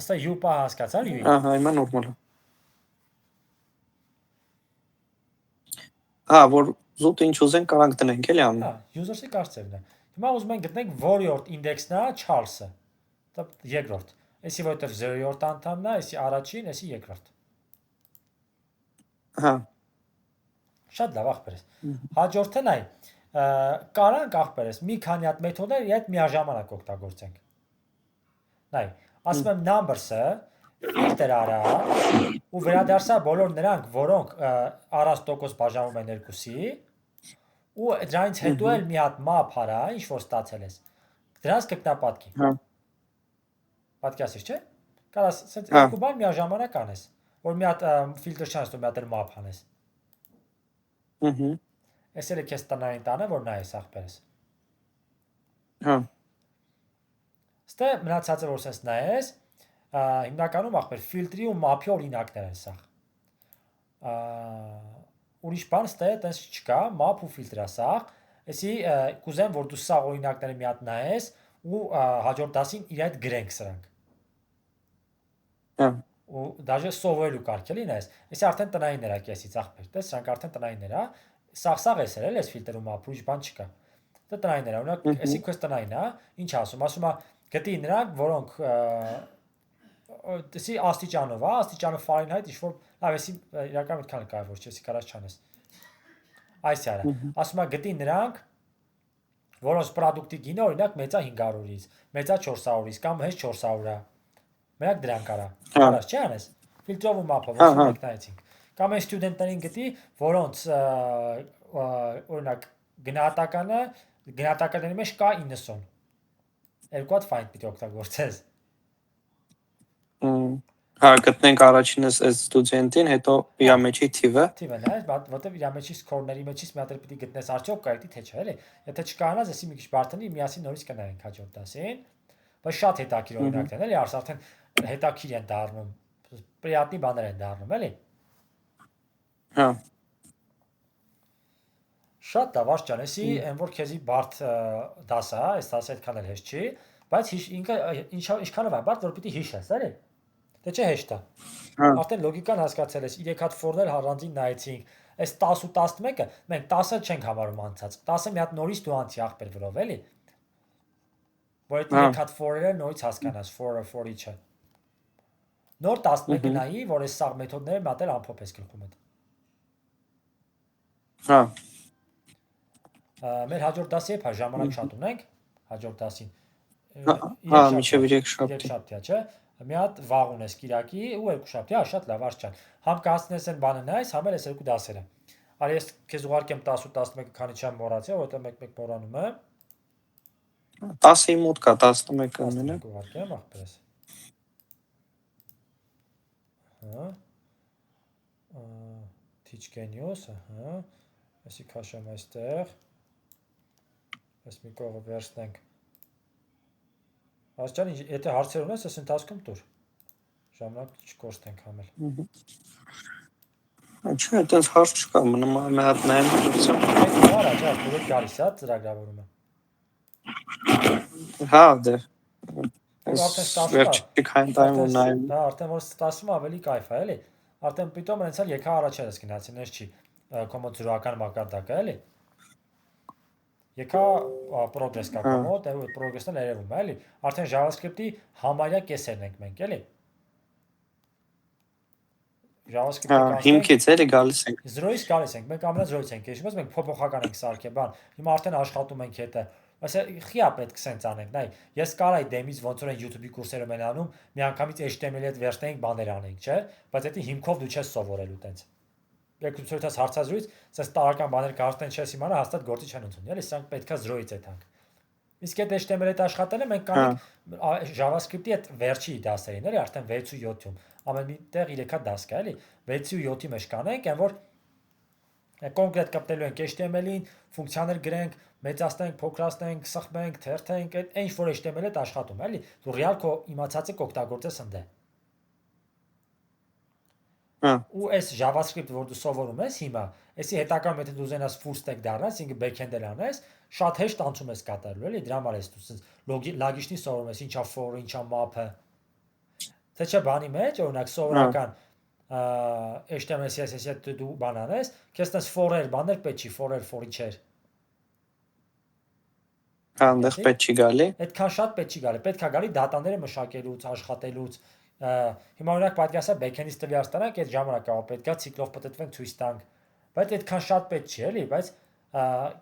Ըստա u-պա հասկացար u-ի։ Ահա, հիմա նորմալ է։ Հա, որ զուտ ինչ ուզենք կարանք դնենք էլի անում։ Հա, user-ի կարծիքն է։ Հիմա ուզում ենք գտնենք որյորդ ինդեքսն է Charles-ը։ Դա երկրորդ։ Էսի որտեղ 0-րդ անդամն է, էսի առաջին, էսի երկրորդ։ Հա։ Շատ լավ ախպերս։ Հաջորդն այ կարանք ախպերս մի քանի հատ մեթոդներ իդ միաժամանակ օգտագործենք։ Նայ, ասում եմ numbers-ը filter արա ու վերադարձա բոլոր նրանք, որոնք առանց բաժանվում են երկուսի ու դրանից հետո էլ մի հատ map արա, ինչ որ ստացել ես։ Դրանց կգնապատկի։ Հա։ Պատկասիր, չէ՞։ Կարաս ասես երկու բան միաժամանակ անես, որ մի հատ filter չանես, ու մի հատ էլ map անես։ Էս էլ է քեզ տնային տանը, որ նայես ախպերս։ Հա։ Ստե մնացածը որ սենց նայես, հիմնականում ախպեր ֆիլտրի ու մափի օրինակներ են սա։ Ուրիշ բան ստե տես չկա, մափ ու ֆիլտր է սա։ Էսի կուզեմ որ դու սա օրինակները մի հատ նայես ու հաջորդ դասին իր այդ գրենք սրանք։ Հա։ Ու դաժե սովորելու կարգ էլի նայես։ Էսի արդեն տնայիններ է կեսից ախպեր։ Տես սրանք արդեն տնայիններ է։ Սաղ էս էլ էս ֆիլտրում մափ ուրիշ բան չկա։ Դա տնայիններ է, օրինակ էսի քեզ տնային է, ինչ ասում, ասում է գտի նրանք, որոնք դեսի աստիճանով, հա, աստիճանը Fahrenheit ինչ-որ, լավ, էսի իրական այդքան կարևոր չէ, էսի կարած չանես։ Այս արա։ Ասում է գտի նրանք, որոնց պրոդուկտի գինը օրինակ մեծա 500-ից, մեծա 400-ից կամ հեչ 400-ը։ Մենակ դրանք արա։ Կարած չի անես։ Ֆիլտրով ու մափով, ոսի մեկ նայեցինք։ Կամ այն ստուդենտներին գտի, որոնց օրինակ գնահատականների մեջ կա 90։ Երկու հատ find պիտի օգտագործես։ Հա, գտնենք առաջինս այս ստուդենտին, հետո իր մեջի թիվը։ Թիվը նայես, որտեվ իր մեջի score-ների մեջից մի հատ էլ պիտի գտնես արդյոք կարելի թե չէ, էլի։ Եթե չկայանաս, էսի մի քիչ բարդանի, միասին նորից կնայենք հաջորդ դասին։ Բայց շատ հետաքրքիր օրինակներ են, էլի, արդեն հետաքրքիր են դառնում, պրիատնի բաներ են դառնում, էլի։ Հա։ Շատ դավարժ ջան, էսի այն որ քեզի բարդ դաս է, այս դասը այդքան էլ հեշտ չի, բայց ինքը ինչքանով է բարդ, որ պիտի հիշես, էլի։ Դե չէ հեշտ է։ Արդեն լոգիկան հասկացել ես, 3 հատ ֆորներ առանձին նայեցինք։ Այս 10 ու 11-ը մենք 10-ը չենք համարում անցած։ 10-ը մի հատ նորից դու անցի ախպեր վրով, էլի։ Որ այդ 3 հատ ֆորերը նորից հասկանաս, for each-ը։ Նոր 11-ը նայի, որ այս սաղ մեթոդները մատել ամփոփ ես գլխում հետ։ Հա։ Մեր հաջորդ դասի է, ժամանակ շատ ունենք, հաջորդ դասին։ Հա, մինչև 3 շաբթի, չէ։ Մի հատ վաղ ունես Կիրակի ու երկու շաբթի, հա, շատ լավ, արժան։ Համ կհասնես այն բանը նայես, համ էլ այս երկու դասերը։ Արի ես քեզ ուղարկեմ 10 ու 11-ը քանի չեմ մոռացի, որովհետեւ մեկ մոռանում եմ։ 10-ի մոտ կա 11-ը ամենը։ Ուղարկեմ, ախպերս։ Հա։ Teach Genius, հա։ Այսի քաշեմ այստեղ։ Այս մի կողը վերցնենք։ Արժան, եթե հարցեր ունես, այս ընթացքում տուր։ Ժամանակ չկորցնենք համել։ Չէ, այդպես հարց չկա, մնում է մի հատ նայեմ փորձեմ։ Արա, ջա, դու գալիս է ծրագրավորումը։ Հա, դե։ Արդեն վերջի քային տայմ ու նայեմ։ Դա արդեն որ ստասում ավելի կայֆ է, էլի։ Արդեն պիտոմ այնց էլ եկա առաջ ես գնացին, ես չի կոմոդ զրոական մակարդակը, էլի։ Եկա progress կա կոմոդ, այդ progress-ն էլ երևում է, էլի։ Արդեն JavaScript-ի համարյա կեսերն ենք մենք, էլի։ JavaScript-ը հիմքից էլի գալիս ենք։ 0-ից գալիս ենք, մենք ամենը 0-ից ենք, հիշում ես, մենք փոփոխական ենք սարքել, բան։ Հիմա արդեն աշխատում ենք հետը։ Այսինքն խիա պետք սենց անենք, նայ։ Ես կարայի դեմից ոնց որ այն YouTube-ի կուրսերում են անում, միանգամից HTML-ի հետ վերցնենք բաներ անենք, չէ՞։ Բայց դա հիմքով դու չես սովորելու տենց։ Երկու ցույցած հարցազրույց, ասես տարական բաներ կարծեն չես իմանա, հաստատ գործի չեն ընդունել, էլի սրանք պետքա 0-ից էթանք։ Իսկ այդ HTML-ի հետ աշխատելը մենք կանենք JavaScript-ի այդ վերջի դասերին, էլի արդեն 6 ու 7-ում։ Ամեն մի տեղ 3 հատ դաս կա, էլի 6 ու 7-ի մեջ կանենք, այն որ կոնկրետ կապտելու ենք HTML-ին, ֆունկցիաներ գրենք, մեծացնենք, փոքրացնենք, սխմենք, թերթենք, այդ ինչ որ HTML-ը այդ աշխատում է, էլի։ Դու ռեալ քո իմացածը կօգտագործես ընդ է։ Ու այս JavaScript որ դու սովորում ես հիմա, այսի հետագայում եթե դու ուզենաս full stack դառնաս, ինքը backend-ել անես, շատ հեշտ անցում ես կատարելու, էլի, դրա համար ես դու sense լագիշնի սովորում ես, ինչա for, ինչա map-ը։ Թե չէ բանի մեջ, օրինակ սովորական HTML CSS-ի հետ դու բան անես, քեզ տես for-եր բաներ պետք չի, for-եր, for-իչեր։ Այնտեղ պետք չի գալի։ Այդքան շատ պետք չի գալի։ Պետք է գալի դատաները մշակելուց, աշխատելուց։ Հիմա օրինակ պատկասա backend-ից տվյալ ստանանք, այդ ժամանակը պետքա ցիկլով պատտվենք ցույց տանք։ Բայց այդքան շատ պետք չի, էլի, բայց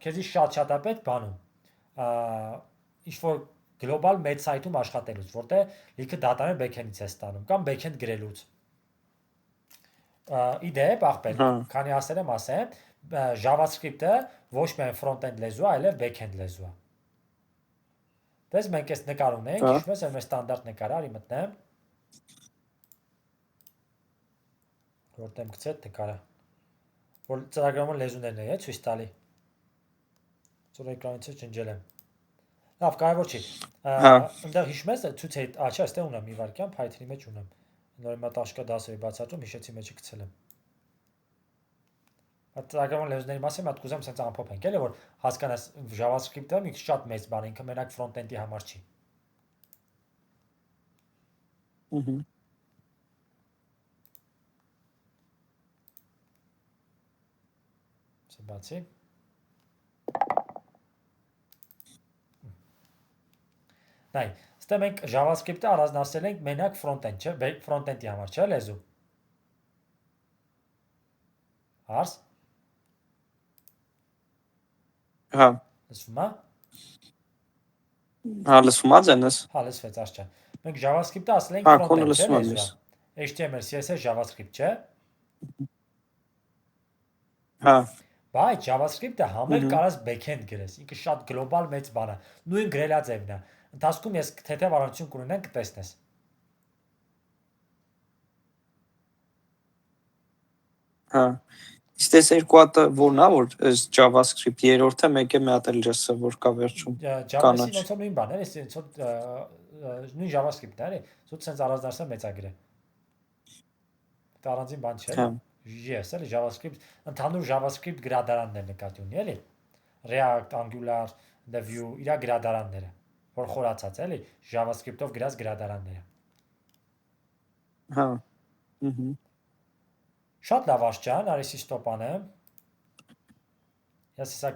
քեզի շատ է պետք բանում։ Ինչ որ գլոբալ մեծ սայթում աշխատելուց, որտեղ լիքը դատաներ backend-ից է ստանում կամ backend գրելուց։ Իդեպ ախպեր, քանի ասեմ, JavaScript-ը ոչ միայն front-end լեզու է, այլև back-end լեզու է։ Դες մենք այս նկար ունենք, հիշում ես, մեր ստանդարտ նկարը, արի մտնեմ։ Որտեմ գցե այդ նկարը։ Որ ծրագրավորման լեզուներն է, ցույց տալի։ Ծոր էկրանից ջնջել եմ։ Լավ, կարևոր չի։ Այնտեղ հիշում ես, ցույց էի, չէ, այստեղ ունեմ մի վարքյան, Python-ի մեջ ունեմ։ Նոր մատ աշկա դասերի բացատրում, հիշեցի մեջը գցել եմ։ Ծրագրավորման լեզուների մասին մատ կուզեմ սենց ամփոփենք, էլի որ հասկանաս JavaScript-ը մի քիչ շատ մեծ բան է, ինքը մենակ front-end-ի համար չի։ Բացի։ Նայ, ստե մենք JavaScript-ը առանձնացրել ենք մենակ front-end, չէ, front-end-ի համար, չէ, լեզու։ Հարս։ Հա։ Լսվում է։ Հա, լսվում է ձենս։ Հա, լսվեց, արժե։ Մենք JavaScript-ը ասել ենք front-end, չէ, լեզու։ HTML, CSS, JavaScript, չէ։ Հա։ Բայց JavaScript-ը համել կարաս back-end գրես, ինքը շատ գլոբալ մեծ բան է։ Նույն գրելա ձևն է։ Ընթացքում ես թեթևարություն կունենան կտեսնես։ Հա։ Իսկ այս երկու հատը որն է, որ այս JavaScript երրորդը մեկը մի հատ էլ ջսը որ կա վերջում։ JavaScript-ը ոնց որ նույն բանն է, այսինքն նույն JavaScript-ն է, սուտ sense առանձնացնել մեծագրը։ Դա առանձին բան չէ։ Yes, էլի JavaScript, ընդհանուր JavaScript գրադարանն է նկատի ունի, էլի։ React, Angular, Vue, իրա գրադարանները, որ խորացած էլի JavaScript-ով գրած գրադարանները։ Հա։ Շատ լավ աշճան, արի ստոպ անեմ։ Ես հեսա